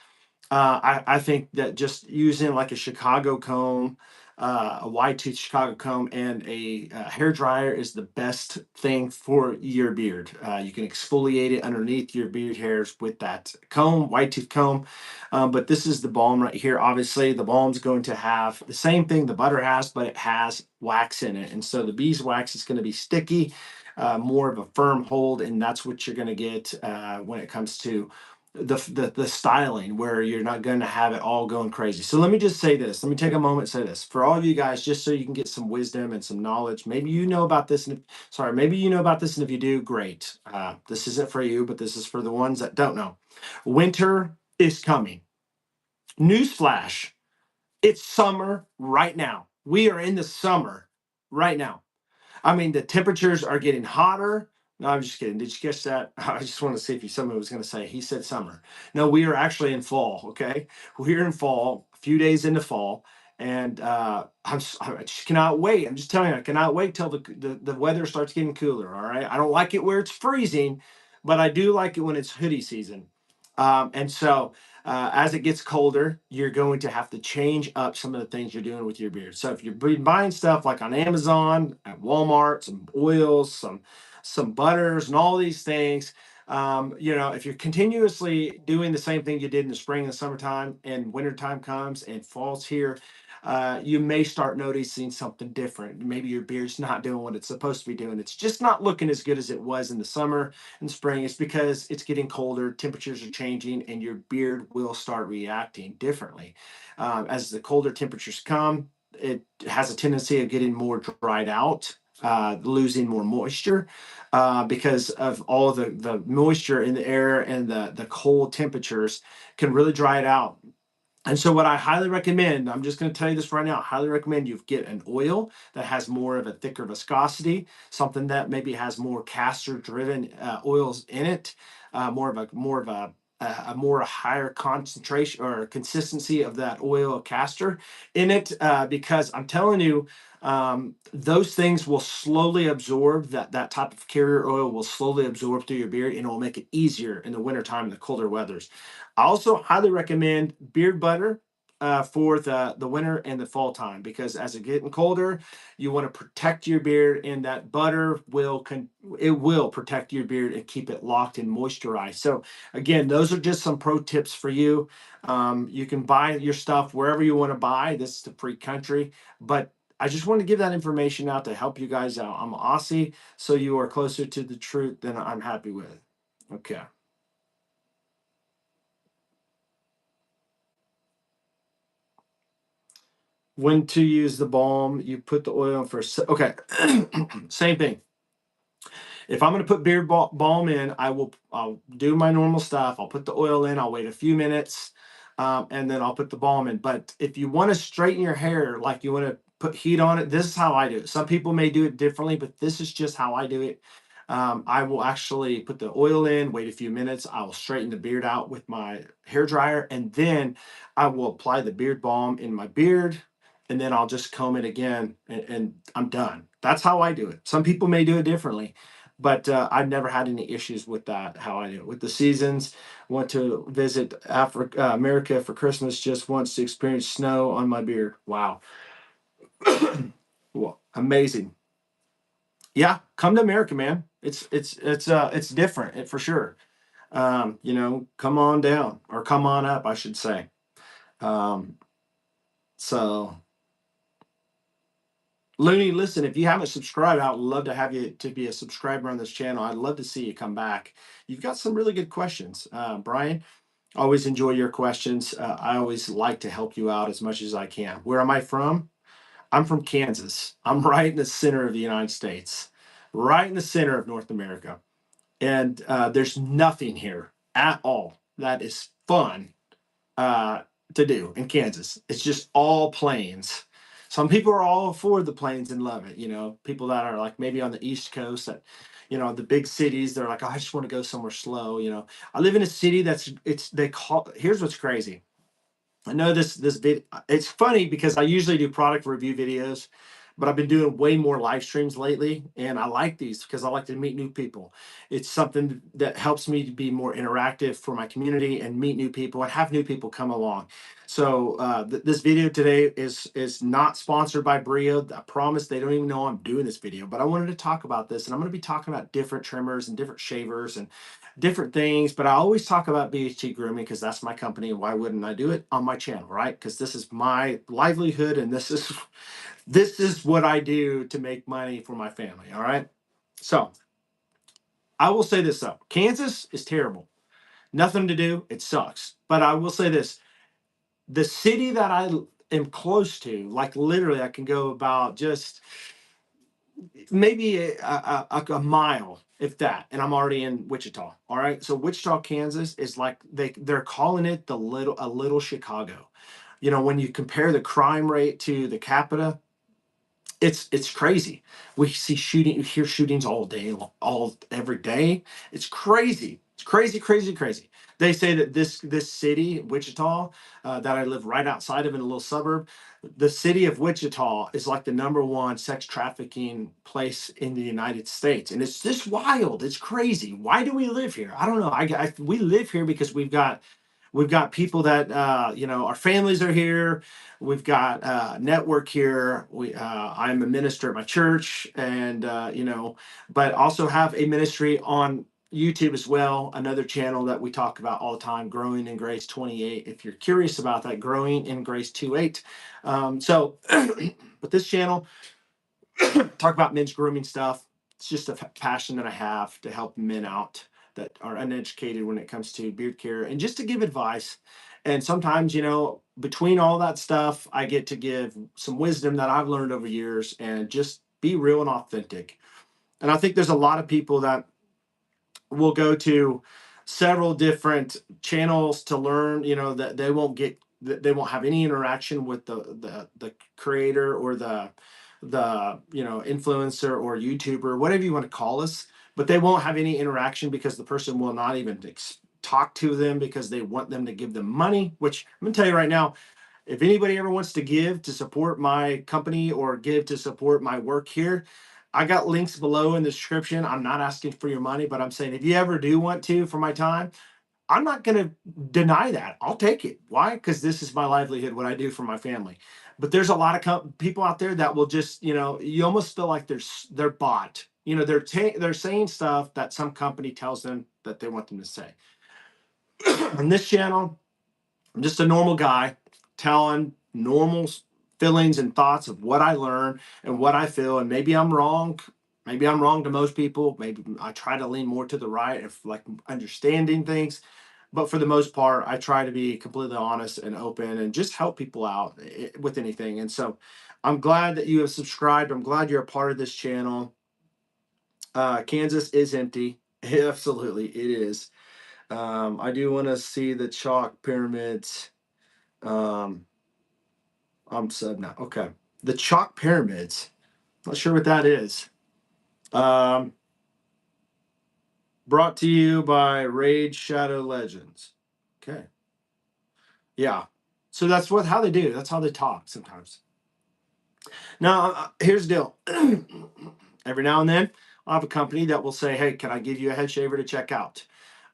Speaker 1: I think that just using like a Chicago comb, a wide tooth Chicago comb, and a hair dryer is the best thing for your beard. You can exfoliate it underneath your beard hairs with that comb, wide tooth comb. But this is the balm right here. Obviously, the balm's going to have the same thing the butter has, but it has wax in it. And so the beeswax is going to be sticky, more of a firm hold, and that's what you're going to get when it comes to the styling, where you're not going to have it all going crazy. So let me just say this. Let me take a moment and say this for all of you guys, just so you can get some wisdom and some knowledge. Maybe you know about this, and maybe you know about this, and if you do, great. This isn't for you, but this is for the ones that don't know. Winter is coming. Newsflash: it's summer right now. We are in the summer right now. I mean, the temperatures are getting hotter. No, I'm just kidding. Did you catch that? I just want to see if someone was going to say he said summer. No, we are actually in fall. Okay, we're in fall. A few days into fall, and I just cannot wait. I'm just telling you, I cannot wait till the weather starts getting cooler. All right, I don't like it where it's freezing, but I do like it when it's hoodie season. And so as it gets colder, you're going to have to change up some of the things you're doing with your beard. So if you're buying stuff like on Amazon, at Walmart, some oils, some butters, and all these things, if you're continuously doing the same thing you did in the spring and summertime, and wintertime comes and fall's here, you may start noticing something different. Maybe your beard's not doing what it's supposed to be doing. It's just not looking as good as it was in the summer and spring. It's because it's getting colder, temperatures are changing, and your beard will start reacting differently. As the colder temperatures come, it has a tendency of getting more dried out, losing more moisture, because of all the moisture in the air, and the cold temperatures can really dry it out. And so, what I highly recommend, I'm just going to tell you this right now, I highly recommend you get an oil that has more of a thicker viscosity, something that maybe has more castor-driven oils in it, a more higher concentration or consistency of that oil of castor in it, because I'm telling you, those things will slowly absorb, that type of carrier oil will slowly absorb through your beard, and it will make it easier in the wintertime and the colder weathers. I also highly recommend beard butter. for the winter and the fall time, because as it's getting colder, you want to protect your beard, and that butter it will protect your beard and keep it locked and moisturized. So again, those are just some pro tips for you. You can buy your stuff wherever you want to buy. This is the free country, but I just want to give that information out to help you guys out. I'm Aussie, so you are closer to the truth than I'm happy with. Okay. When to use the balm, you put the oil in first. Okay. Same thing. If I'm going to put beard balm in, I'll do my normal stuff. I'll put the oil in. I'll wait a few minutes, and then I'll put the balm in. But if you want to straighten your hair, like you want to put heat on it, this is how I do it. Some people may do it differently, but this is just how I do it. I will actually put the oil in, wait a few minutes. I will straighten the beard out with my hair dryer, and then I will apply the beard balm in my beard, and then I'll just comb it again, and I'm done. That's how I do it. Some people may do it differently, but I've never had any issues with that. How I do it with the seasons. Went to visit America for Christmas just once to experience snow on my beard. Wow, well, amazing. Yeah, come to America, man. It's different for sure. Come on down, or come on up, I should say. Um, so Looney, listen, if you haven't subscribed, I would love to have you to be a subscriber on this channel. I'd love to see you come back. You've got some really good questions, Brian. Always enjoy your questions. I always like to help you out as much as I can. Where am I from? I'm from Kansas. I'm right in the center of the United States, right in the center of North America. And there's nothing here at all that is fun uh, to do in Kansas. It's just all plains. Some people are all for the plains and love it. People that are like maybe on the East Coast, that, the big cities, they're like, oh, I just want to go somewhere slow. I live in a city here's what's crazy. I know this vid. It's funny because I usually do product review videos, but I've been doing way more live streams lately, and I like these because I like to meet new people. It's something that helps me to be more interactive for my community and meet new people and have new people come along. So this video today is not sponsored by Brio. I promise they don't even know I'm doing this video, but I wanted to talk about this, and I'm going to be talking about different trimmers and different shavers and different things. But I always talk about BHT Grooming because that's my company, and why wouldn't I do it on my channel, right? Because this is my livelihood, and this is what I do to make money for my family. All right. So I will say this though: Kansas is terrible. Nothing to do. It sucks. But I will say this: the city that I am close to, like literally, I can go about just maybe a mile, if that, and I'm already in Wichita. All right, so Wichita, Kansas is like they're calling it a little Chicago. When you compare the crime rate to the capita, it's crazy. We hear shootings all day, all every day. It's crazy. It's crazy, crazy, crazy. They say that this city, Wichita, that I live right outside of in a little suburb, the city of Wichita is like the number one sex trafficking place in the United States, and it's just wild. It's crazy. Why do we live here? I don't know. We live here because we've got people that our families are here. We've got network here. I'm a minister at my church, and but also have a ministry on YouTube as well, another channel that we talk about all the time, Growing in Grace 28. If you're curious about that, Growing in Grace 28. So but this channel, talk about men's grooming stuff. It's just a passion that I have to help men out that are uneducated when it comes to beard care, and just to give advice. And sometimes, between all that stuff, I get to give some wisdom that I've learned over years and just be real and authentic. And I think there's a lot of people that will go to several different channels to learn, that they won't have any interaction with the creator, or the influencer or YouTuber, whatever you want to call us, but they won't have any interaction because the person will not even talk to them because they want them to give them money. Which I'm gonna tell you right now, if anybody ever wants to give to support my company or give to support my work here, I got links below in the description. I'm not asking for your money, but I'm saying if you ever do want to for my time, I'm not going to deny that. I'll take it. Why? Because this is my livelihood, what I do for my family. But there's a lot of people out there that will just, you almost feel like they're bought. They're saying stuff that some company tells them that they want them to say. On this channel, I'm just a normal guy telling normal feelings and thoughts of what I learn and what I feel. And maybe I'm wrong. Maybe I'm wrong to most people. Maybe I try to lean more to the right of like understanding things. But for the most part, I try to be completely honest and open and just help people out with anything. And so I'm glad that you have subscribed. I'm glad you're a part of this channel. Kansas is empty. Absolutely, it is. I do want to see the chalk pyramids. I'm sub now. Okay. The chalk pyramids. Not sure what that is. Brought to you by Raid Shadow Legends. Okay. Yeah. So that's how they do. That's how they talk sometimes. Now, here's the deal. Every now and then, I'll have a company that will say, "Hey, can I give you a head shaver to check out?"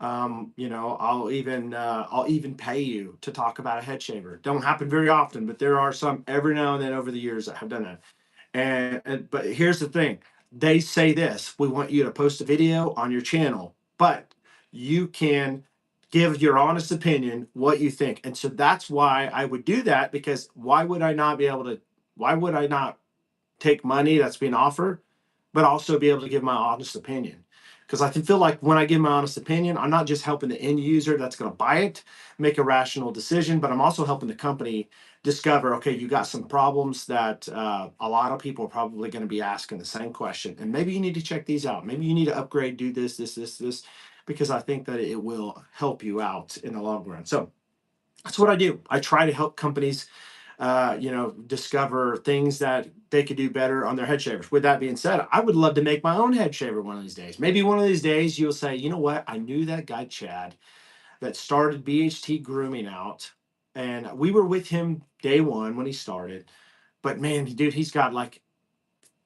Speaker 1: I'll even pay you to talk about a head shaver. Don't happen very often, but there are some every now and then over the years that have done that. But here's the thing. They say this: we want you to post a video on your channel, but you can give your honest opinion, what you think. And so that's why I would do that, because why would I not be able to? Why would I not take money that's being offered, but also be able to give my honest opinion? Because I feel like when I give my honest opinion, I'm not just helping the end user that's going to buy it make a rational decision, but I'm also helping the company discover, okay, you got some problems that a lot of people are probably going to be asking the same question. And maybe you need to check these out. Maybe you need to upgrade, do this, because I think that it will help you out in the long run. So that's what I do. I try to help companies discover things that they could do better on their head shavers. With that being said, I would love to make my own head shaver one of these days. Maybe one of these days you'll say, you know what? I knew that guy, Chad, that started BHT Grooming out. And we were with him day one when he started. But man, dude, he's got like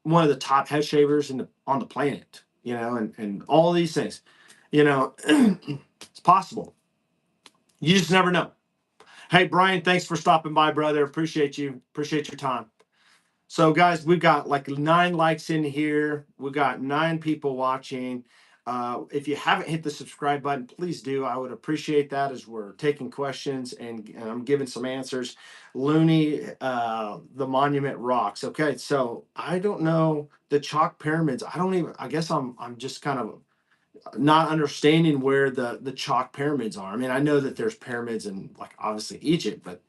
Speaker 1: one of the top head shavers on the planet, and all these things. It's possible. You just never know. Hey, Brian, thanks for stopping by, brother. Appreciate you. Appreciate your time. So, guys, we've got like 9 likes in here. We've got 9 people watching. If you haven't hit the subscribe button, please do. I would appreciate that as we're taking questions and I'm giving some answers. Looney, the monument rocks. Okay, so I don't know the chalk pyramids. I guess I'm just kind of not understanding where the chalk pyramids are. I mean, I know that there's pyramids in like obviously Egypt, but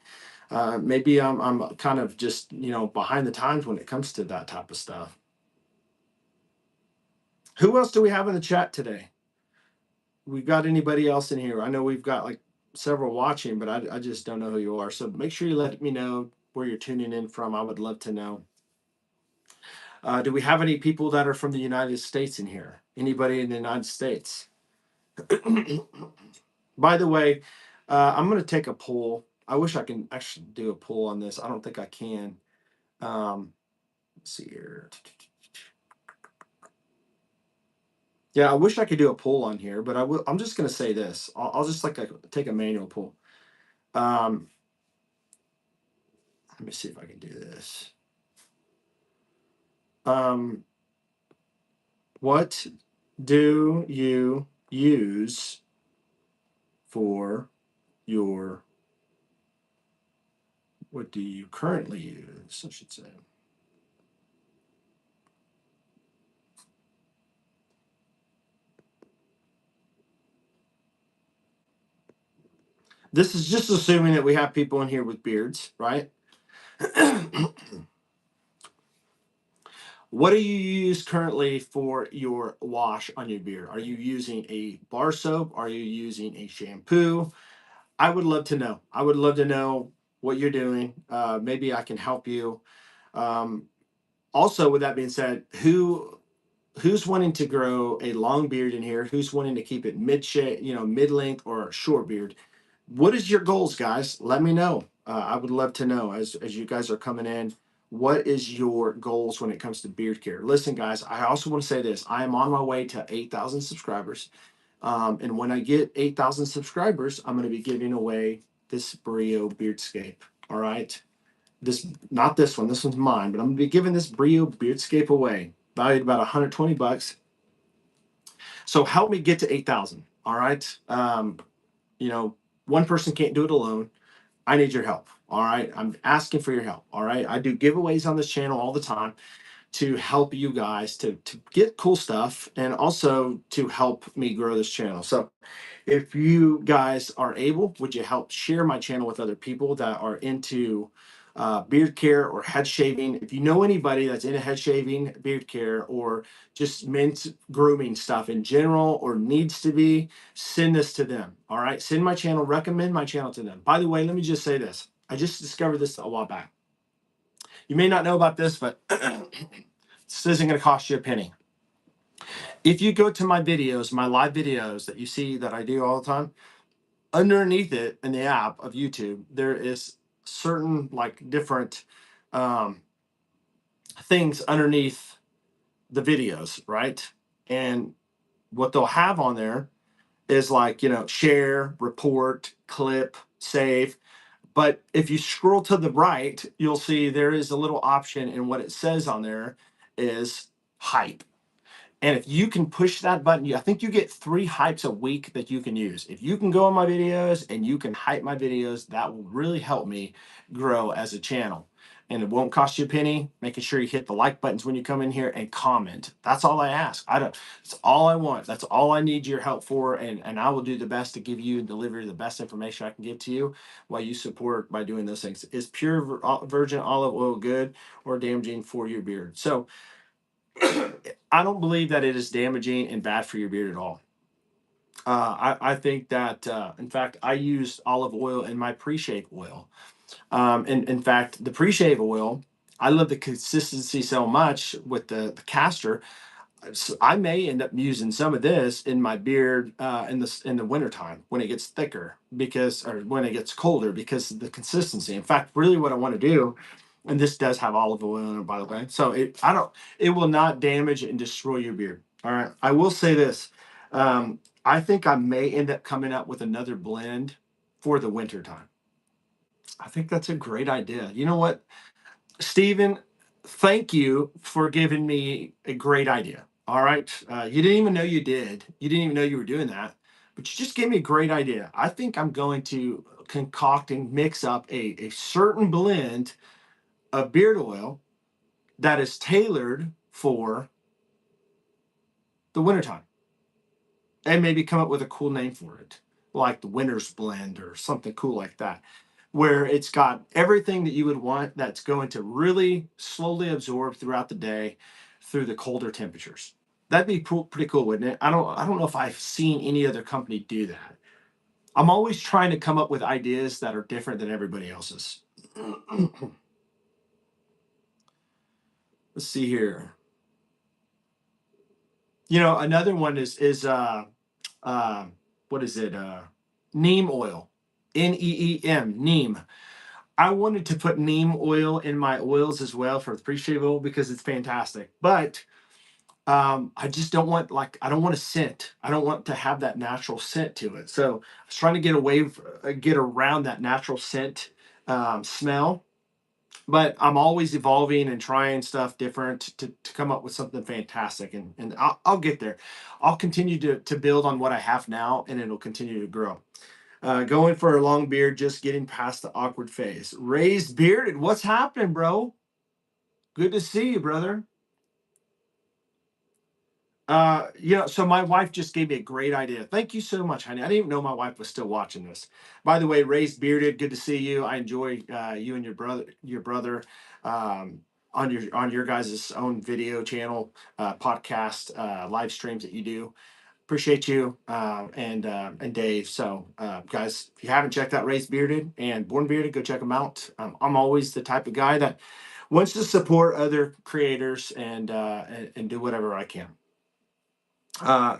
Speaker 1: maybe I'm kind of just behind the times when it comes to that type of stuff. Who else do we have in the chat today? We got anybody else in here? I know we've got like several watching, but I just don't know who you are. So make sure you let me know where you're tuning in from. I would love to know. Do we have any people that are from the United States in here? Anybody in the United States? By the way, I'm going to take a poll. I wish I can actually do a poll on this. I don't think I can. Let's see here. Yeah, I wish I could do a poll on here, but I'm just going to say this. I'll just take a manual poll. Let me see if I can do this. What do you use for your? What do you currently use? I should say. This is just assuming that we have people in here with beards, right? What do you use currently for your wash on your beard? Are you using a bar soap? Are you using a shampoo? I would love to know. I would love to know what you're doing. Maybe I can help you. Also, with that being said, who's wanting to grow a long beard in here? Who's wanting to keep it mid length or short beard? What is your goals, guys? Let me know. I would love to know as you guys are coming in. What is your goals when it comes to beard care? Listen, guys, I also want to say this. I am on my way to 8,000 subscribers. And when I get 8,000 subscribers, I'm going to be giving away this Brio Beardscape. All right. This, not this one. This one's mine, but I'm going to be giving this Brio Beardscape away, valued about 120 bucks. So help me get to 8,000. All right. You know, one person can't do it alone. I need your help. All right. I'm asking for your help. All right. I do giveaways on this channel all the time to help you guys to get cool stuff and also to help me grow this channel. So if you guys are able, would you help share my channel with other people that are into beard care or head shaving? If you know anybody that's into head shaving, beard care, or just men's grooming stuff in general, or needs to be, send this to them. All right, send my channel, recommend my channel to them. By the way, let me just say this. I just discovered this a while back. You may not know about this, but this isn't going to cost you a penny. If you go to my videos, my live videos that you see that I do all the time, underneath it in the app of YouTube, there is certain like different um, things underneath the videos, right? And what they'll have on there is like, share, report, clip, save. But if you scroll to the right, you'll see there is a little option, and what it says on there is hype. And if you can push that button, I think you get 3 hypes a week that you can use. If you can go on my videos and you can hype my videos, that will really help me grow as a channel. And it won't cost you a penny. Making sure you hit the like buttons when you come in here and comment. That's all I ask. That's all I want. That's all I need your help for. And I will do the best to give you and deliver the best information I can give to you while you support by doing those things. Is pure virgin olive oil good or damaging for your beard? So I don't believe that it is damaging and bad for your beard at all. I think that, in fact, I use olive oil in my pre-shave oil. And in fact, the pre-shave oil, I love the consistency so much with the castor. So I may end up using some of this in my beard in the wintertime when it gets thicker, because, or when it gets colder, because of the consistency. In fact, really what I want to do, and this does have olive oil in it, by the way, so it will not damage and destroy your beard. All right. I will say this. I think I may end up coming up with another blend for the wintertime. I think that's a great idea. You know what, Stephen, thank you for giving me a great idea. All right. You didn't even know you did. You didn't even know you were doing that, but you just gave me a great idea. I think I'm going to concoct and mix up a certain blend of beard oil that is tailored for the wintertime, and maybe come up with a cool name for it, like the Winter's Blend or something cool like that, where it's got everything that you would want that's going to really slowly absorb throughout the day through the colder temperatures. That'd be pretty cool, wouldn't it? I don't know if I've seen any other company do that. I'm always trying to come up with ideas that are different than everybody else's. Let's see here. Another one is uh, what is it? Neem oil, neem, neem. I wanted to put neem oil in my oils as well for the pre-shave oil because it's fantastic. But I just don't want, I don't want a scent. I don't want to have that natural scent to it. So I was trying to get around that natural scent smell. But I'm always evolving and trying stuff different to come up with something fantastic. And I'll get there. I'll continue to build on what I have now, and it'll continue to grow. Going for a long beard, just getting past the awkward phase. Raised bearded, what's happening, bro? Good to see you, brother. So my wife just gave me a great idea. Thank you so much, honey. I didn't even know my wife was still watching this. By the way, raised bearded, good to see you. I enjoy you and your brother um, on your guys' own video channel, podcast, live streams that you do. Appreciate you and Dave. So guys, if you haven't checked out Raised Bearded and Born Bearded, go check them out. I'm always the type of guy that wants to support other creators and do whatever I can.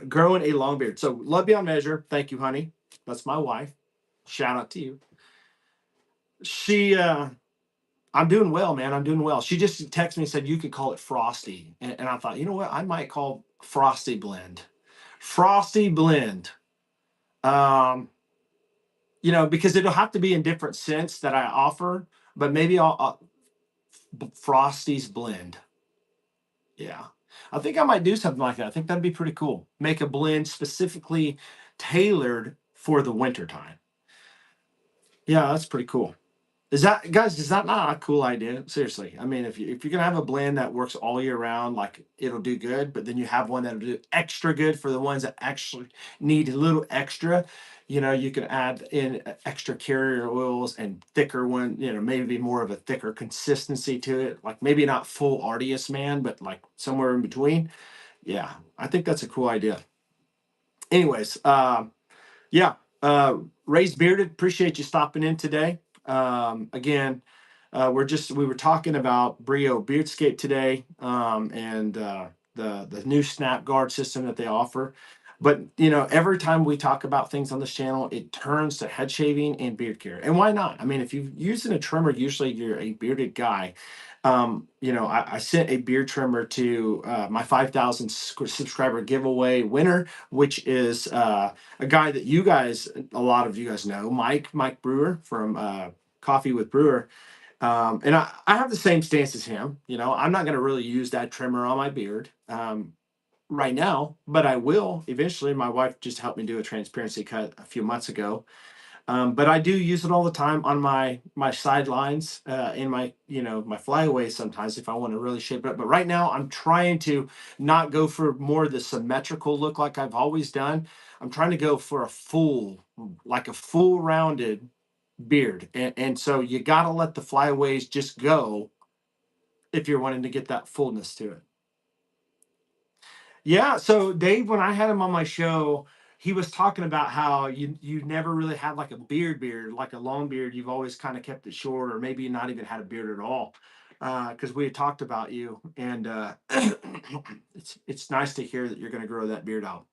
Speaker 1: Growing a long beard. So love beyond measure. Thank you, honey. That's my wife. Shout out to you. She I'm doing well, man. I'm doing well. She just texted me and said you could call it Frosty. And I thought, you know what? I might call Frosty Blend. Frosty blend. Um, because it'll have to be in different scents that I offer, but maybe I'll Frosty's blend. Yeah. I think I might do something like that. I think that'd be pretty cool. Make a blend specifically tailored for the winter time. Yeah, that's pretty cool. Is that not a cool idea? Seriously. I mean, if you're gonna have a blend that works all year round, like it'll do good, but then you have one that'll do extra good for the ones that actually need a little extra. You can add in extra carrier oils and thicker one, maybe more of a thicker consistency to it. Like maybe not full Artius man, but like somewhere in between. Yeah, I think that's a cool idea. Anyways, yeah. Raised Bearded, appreciate you stopping in today. Again, we were talking about Brio Beardscape today, and the new snap guard system that they offer. But every time we talk about things on this channel, it turns to head shaving and beard care. And why not? I mean, if you're using a trimmer, usually you're a bearded guy. I sent a beard trimmer to my 5,000 subscriber giveaway winner, which is a guy that a lot of you guys know, Mike Brewer from Coffee with Brewer. And I have the same stance as him. I'm not going to really use that trimmer on my beard right now, but I will eventually. My wife just helped me do a transparency cut a few months ago. But I do use it all the time on my sidelines, in my flyaways sometimes if I want to really shape it up. But right now I'm trying to not go for more of the symmetrical look like I've always done. I'm trying to go for a full rounded beard. And so you got to let the flyaways just go if you're wanting to get that fullness to it. Yeah. So Dave, when I had him on my show, he was talking about how you never really had like a beard, like a long beard. You've always kind of kept it short, or maybe not even had a beard at all. Because we had talked about you, and it's nice to hear that you're going to grow that beard out.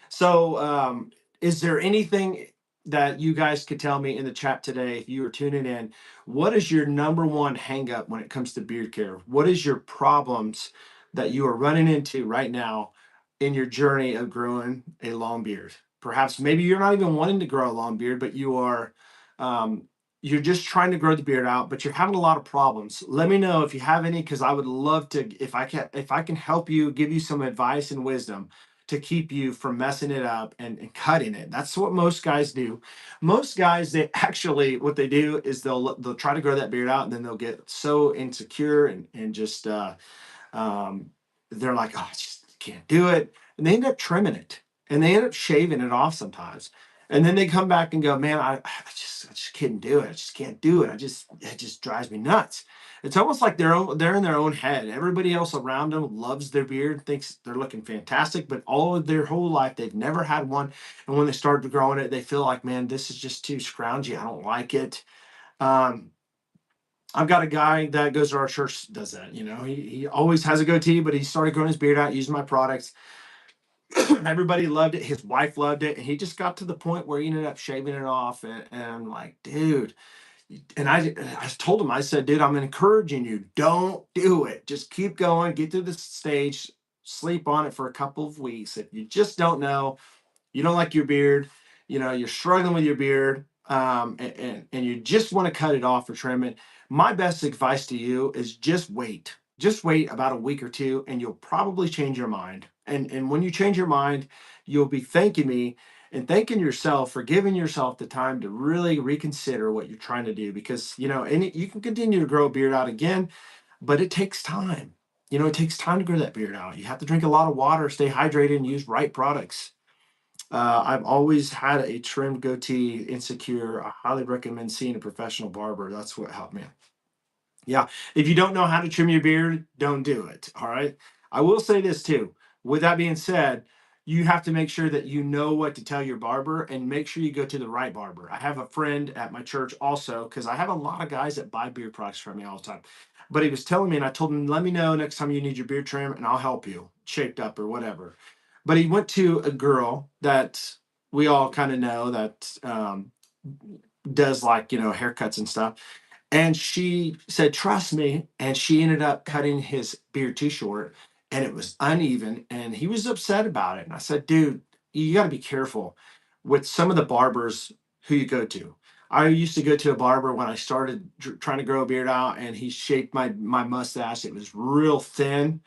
Speaker 1: So, is there anything that you guys could tell me in the chat today, if you were tuning in, what is your number one hang up when it comes to beard care? What is your problems that you are running into right now in your journey of growing a long beard? Perhaps maybe you're not even wanting to grow a long beard, but um, you're just trying to grow the beard out, but you're having a lot of problems. Let me know if you have any, because I would love to, if I can help you, give you some advice and wisdom to keep you from messing it up and cutting it. That's what most guys do. Most guys, they actually, what they do is they'll try to grow that beard out, and then they'll get so insecure and just um, they're like, oh, I just can't do it, and they end up trimming it, and they end up shaving it off sometimes, and then they come back and go, man, I just can't do it. I just can't do it. It just drives me nuts. It's almost like they're in their own head. Everybody else around them loves their beard, thinks they're looking fantastic, but all of their whole life they've never had one. And when they start growing it, they feel like, man, this is just too scroungy. I don't like it. Um, I've got a guy that goes to our church, does that. He always has a goatee, but he started growing his beard out using my products. Everybody loved it. His wife loved it. And he just got to the point where he ended up shaving it off. And I'm like, dude. And I told him, I said, dude, I'm encouraging you. Don't do it. Just keep going. Get through this stage. Sleep on it for a couple of weeks. If you just don't know, you don't like your beard, you're struggling with your beard, and you just want to cut it off or trim it, my best advice to you is just wait about a week or two, and you'll probably change your mind. And when you change your mind, you'll be thanking me and thanking yourself for giving yourself the time to really reconsider what you're trying to do, because you can continue to grow a beard out again, but it takes time. It takes time to grow that beard out. You have to drink a lot of water, stay hydrated, and use right products. I've always had a trimmed goatee, insecure. I highly recommend seeing a professional barber. That's what helped me. Yeah. If you don't know how to trim your beard, don't do it. All right. I will say this too. With that being said, you have to make sure that you know what to tell your barber, and make sure you go to the right barber. I have a friend at my church also, because I have a lot of guys that buy beard products from me all the time. But he was telling me, and I told him, let me know next time you need your beard trim and I'll help you, shaped up or whatever. But he went to a girl that we all kind of know that does like, haircuts and stuff. And she said, trust me. And she ended up cutting his beard too short. and it was uneven, and he was upset about it. And I said, dude, you got to be careful with some of the barbers who you go to. I used to go to a barber when I started trying to grow a beard out, and he shaped my mustache. It was real thin,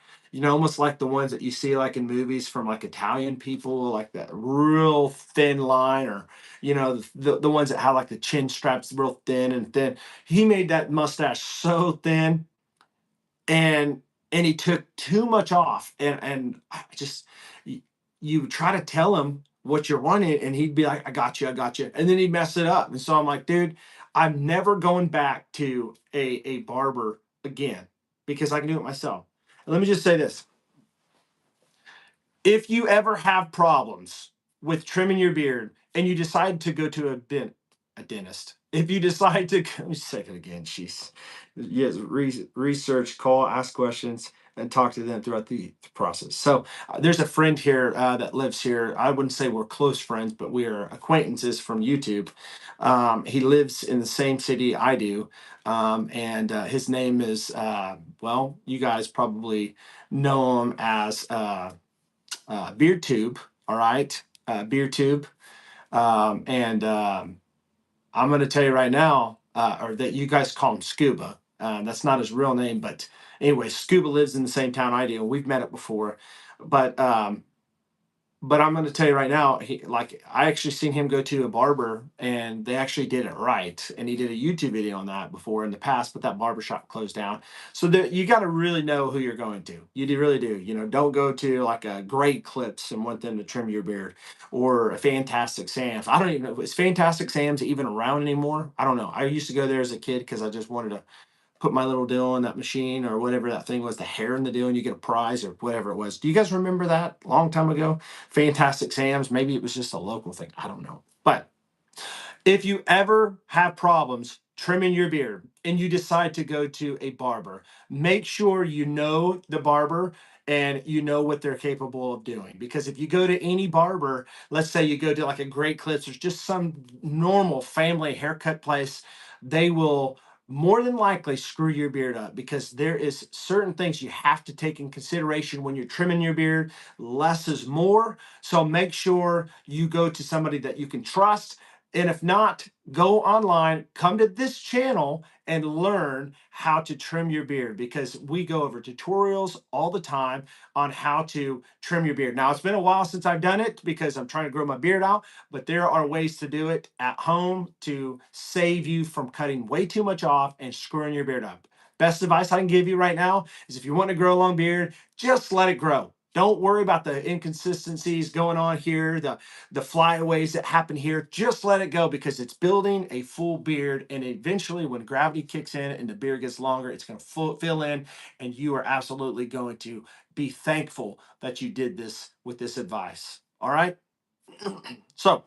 Speaker 1: almost like the ones that you see like in movies from like Italian people, like that real thin line, or the ones that have like the chin straps real thin and thin. He made that mustache so thin, and he took too much off, and I just you try to tell him what you're wanting, and he'd be like, I got you, and then he'd mess it up. And so I'm like, dude, I'm never going back to a barber again, because I can do it myself. And let me just say this: if you ever have problems with trimming your beard and you decide to go to a dentist, if you decide to, let me say it again, she's, yes, research, call, ask questions, and talk to them throughout the process. So there's a friend here that lives here. I wouldn't say we're close friends, but we are acquaintances from YouTube. He lives in the same city I do. And his name is, well, you guys probably know him as beard tube. All right, beard tube. And I'm going to tell you right now, or that you guys call him Scuba. That's not his real name, but anyway, Scuba lives in the same town I do. We've met up before, but I'm going to tell you right now, I actually seen him go to a barber, and they actually did it right. And he did a YouTube video on that before in the past, but that barber shop closed down. So you got to really know who you're going to. Really do. Don't go to like a Great Clips and want them to trim your beard, or a Fantastic Sam's. I don't even know, is Fantastic Sam's even around anymore? I don't know. I used to go there as a kid because I just wanted to put my little deal in that machine, or whatever that thing was, the hair in the deal, and you get a prize or whatever it was. Do you guys remember that long time ago? Fantastic Sam's. Maybe it was just a local thing. I don't know. But if you ever have problems trimming your beard and you decide to go to a barber, make sure you know the barber and you know what they're capable of doing. Because if you go to any barber, let's say you go to like a Great Clips or just some normal family haircut place, they will more than likely screw your beard up, because there is certain things you have to take in consideration when you're trimming your beard. Less is more. So make sure you go to somebody that you can trust, and if not, go online, come to this channel, and learn how to trim your beard, because we go over tutorials all the time on how to trim your beard. Now, it's been a while since I've done it because I'm trying to grow my beard out, but there are ways to do it at home to save you from cutting way too much off and screwing your beard up. Best advice I can give you right now is, if you want to grow a long beard, just let it grow. Don't worry about the inconsistencies going on here, the flyaways that happen here. Just let it go, because it's building a full beard, and eventually when gravity kicks in and the beard gets longer, it's going to fill in, and you are absolutely going to be thankful that you did this with this advice. All right. So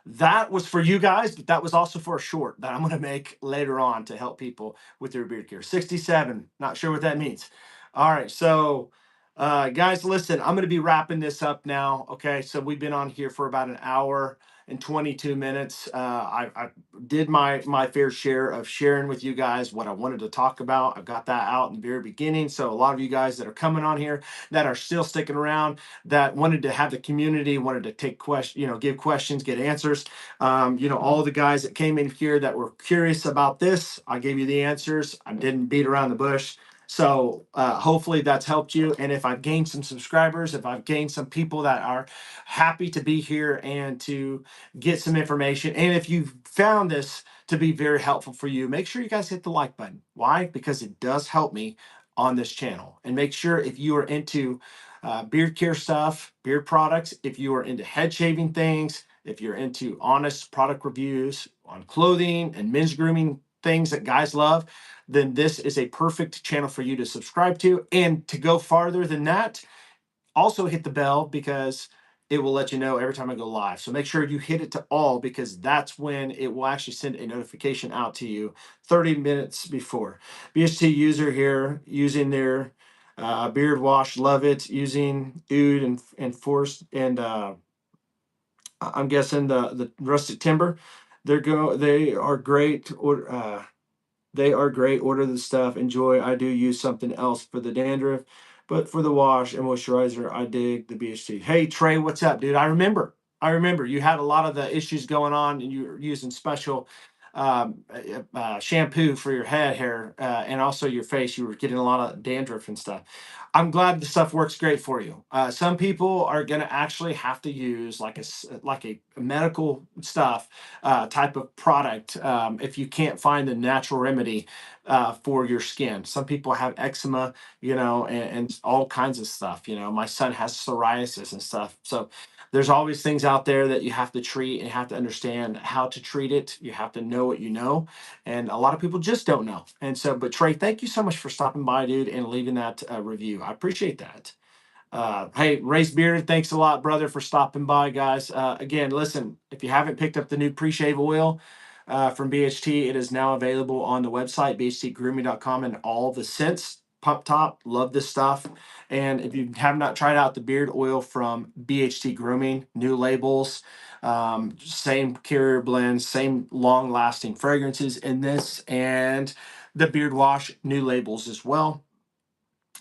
Speaker 1: that was for you guys, but that was also for a short that I'm going to make later on to help people with their beard care. 67, not sure what that means. All right, so guys, listen, I'm going to be wrapping this up now. Okay, so we've been on here for about an hour and 22 minutes. I did my fair share of sharing with you guys what I wanted to talk about. I got that out in the very beginning. So a lot of you guys that are coming on here, that are still sticking around, that wanted to have the community, wanted to take questions, give questions, get answers. All the guys that came in here that were curious about this, I gave you the answers. I didn't beat around the bush. So hopefully that's helped you. And if I've gained some subscribers, if I've gained some people that are happy to be here and to get some information, and if you've found this to be very helpful for you, make sure you guys hit the like button. Why? Because it does help me on this channel. And make sure, if you are into beard care stuff, beard products, if you are into head shaving things, if you're into honest product reviews on clothing and men's grooming things that guys love, then this is a perfect channel for you to subscribe to. And to go farther than that, also hit the bell, because it will let you know every time I go live. So make sure you hit it to all, because that's when it will actually send a notification out to you 30 minutes before. BHT user here using their beard wash, love it, using oud and force, and I'm guessing the rustic timber. They are great. They are great. Order the stuff. Enjoy. I do use something else for the dandruff. But for the wash and moisturizer, I dig the BHT. Hey Trey, what's up, dude? I remember you had a lot of the issues going on, and you were using special shampoo for your head hair and also your face. You were getting a lot of dandruff and stuff. I'm glad the stuff works great for you. Some people are going to actually have to use like a medical stuff type of product if you can't find the natural remedy for your skin. Some people have eczema, and all kinds of stuff. My son has psoriasis and stuff. So there's always things out there that you have to treat and you have to understand how to treat it. You have to know what you know. And a lot of people just don't know. And so, but Trey, thank you so much for stopping by, dude, and leaving that review. I appreciate that. Hey, Race Beard, thanks a lot, brother, for stopping by, guys. Again, listen, if you haven't picked up the new pre-shave oil from BHT, it is now available on the website, bhtgrooming.com, and all the scents. Pump top, love this stuff. And if you have not tried out the beard oil from BHT Grooming, new labels, same carrier blends, same long lasting fragrances in this, and the beard wash, new labels as well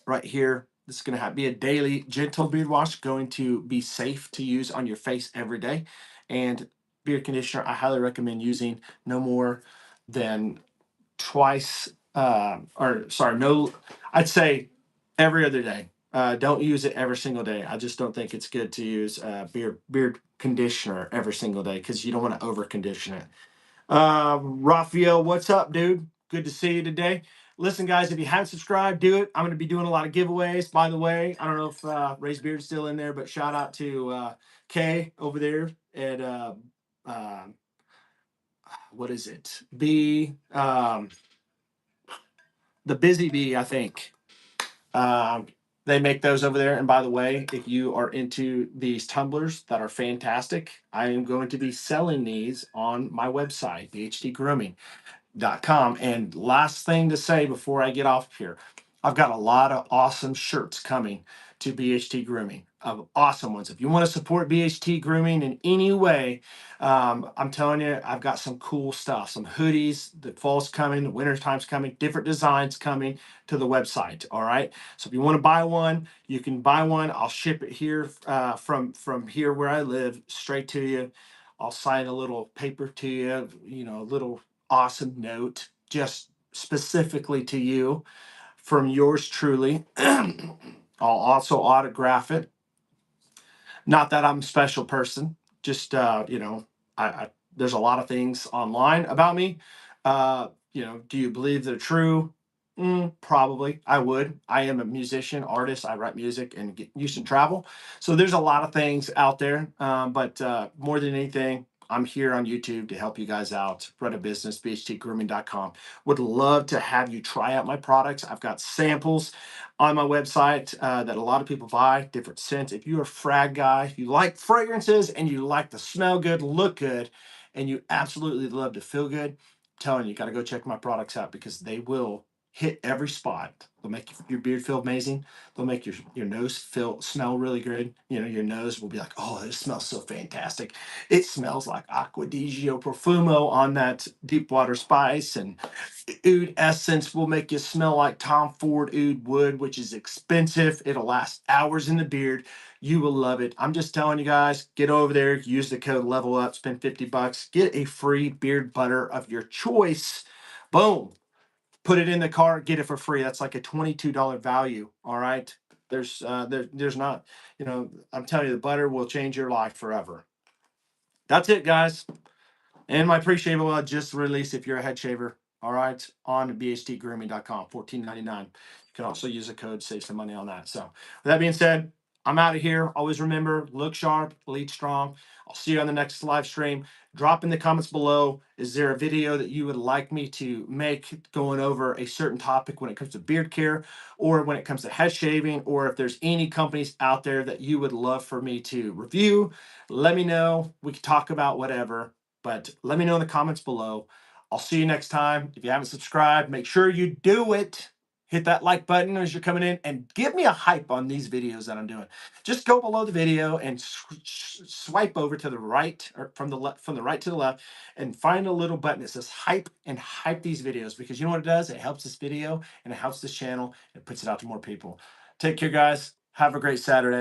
Speaker 1: right here. This is going to be a daily gentle beard wash, going to be safe to use on your face every day. And beard conditioner, I highly recommend using no more than twice, or sorry, no, I'd say every other day. Don't use it every single day. I just don't think it's good to use beard conditioner every single day because you don't want to over condition it. Raphael, what's up, dude? Good to see you today. Listen, guys, if you haven't subscribed, do it. I'm going to be doing a lot of giveaways. By the way, I don't know if Ray's Beard's still in there, but shout out to Kay over there at uh, what is it? The Busy Bee, I think. Um, they make those over there. And by the way, if you are into these tumblers that are fantastic, I am going to be selling these on my website, BHT Grooming. Com. And last thing to say before I get off here, I've got a lot of awesome shirts coming to BHT Grooming, of awesome ones. If you want to support BHT Grooming in any way, I'm telling you, I've got some cool stuff, some hoodies. The fall's coming, the winter time's coming, different designs coming to the website. All right. So if you want to buy one, you can buy one. I'll ship it here from here where I live straight to you. I'll sign a little paper to you, a little awesome note just specifically to you from yours truly. I'll also autograph it. Not that I'm a special person, just I there's a lot of things online about me. Do you believe they're true? Probably. I would. I am a musician, artist. I write music and get used to travel. So there's a lot of things out there. But more than anything, I'm here on YouTube to help you guys out. Run a business, bhtgrooming.com. Would love to have you try out my products. I've got samples on my website that a lot of people buy, different scents. If you're a frag guy, if you like fragrances and you like to smell good, look good, and you absolutely love to feel good, I'm telling you, got to go check my products out because they will hit every spot. They'll make your beard feel amazing. They'll make your nose smell really good. Your nose will be like, oh, this smells so fantastic. It smells like Acqua di Gio Profumo on that deep water spice, and oud essence will make you smell like Tom Ford oud wood, which is expensive. It'll last hours in the beard. You will love it. I'm just telling you guys, get over there, use the code level up, spend $50, get a free beard butter of your choice. Boom. Put it in the cart, get it for free. That's like a $22 value. All right. There's not, I'm telling you, the butter will change your life forever. That's it, guys. And my pre-shave oil just released if you're a head shaver. All right, on bhtgrooming.com, $14.99. You can also use a code, save some money on that. So, with that being said, I'm out of here. Always remember, look sharp, lead strong. I'll see you on the next live stream. Drop in the comments below. Is there a video that you would like me to make going over a certain topic when it comes to beard care or when it comes to head shaving, or if there's any companies out there that you would love for me to review? Let me know. We can talk about whatever. But let me know in the comments below. I'll see you next time. If you haven't subscribed, make sure you do it. Hit that like button as you're coming in and give me a hype on these videos that I'm doing. Just go below the video and swipe over to the right, or from the right to the left, and find a little button that says hype, and hype these videos, because you know what it does? It helps this video and it helps this channel and it puts it out to more people. Take care, guys. Have a great Saturday.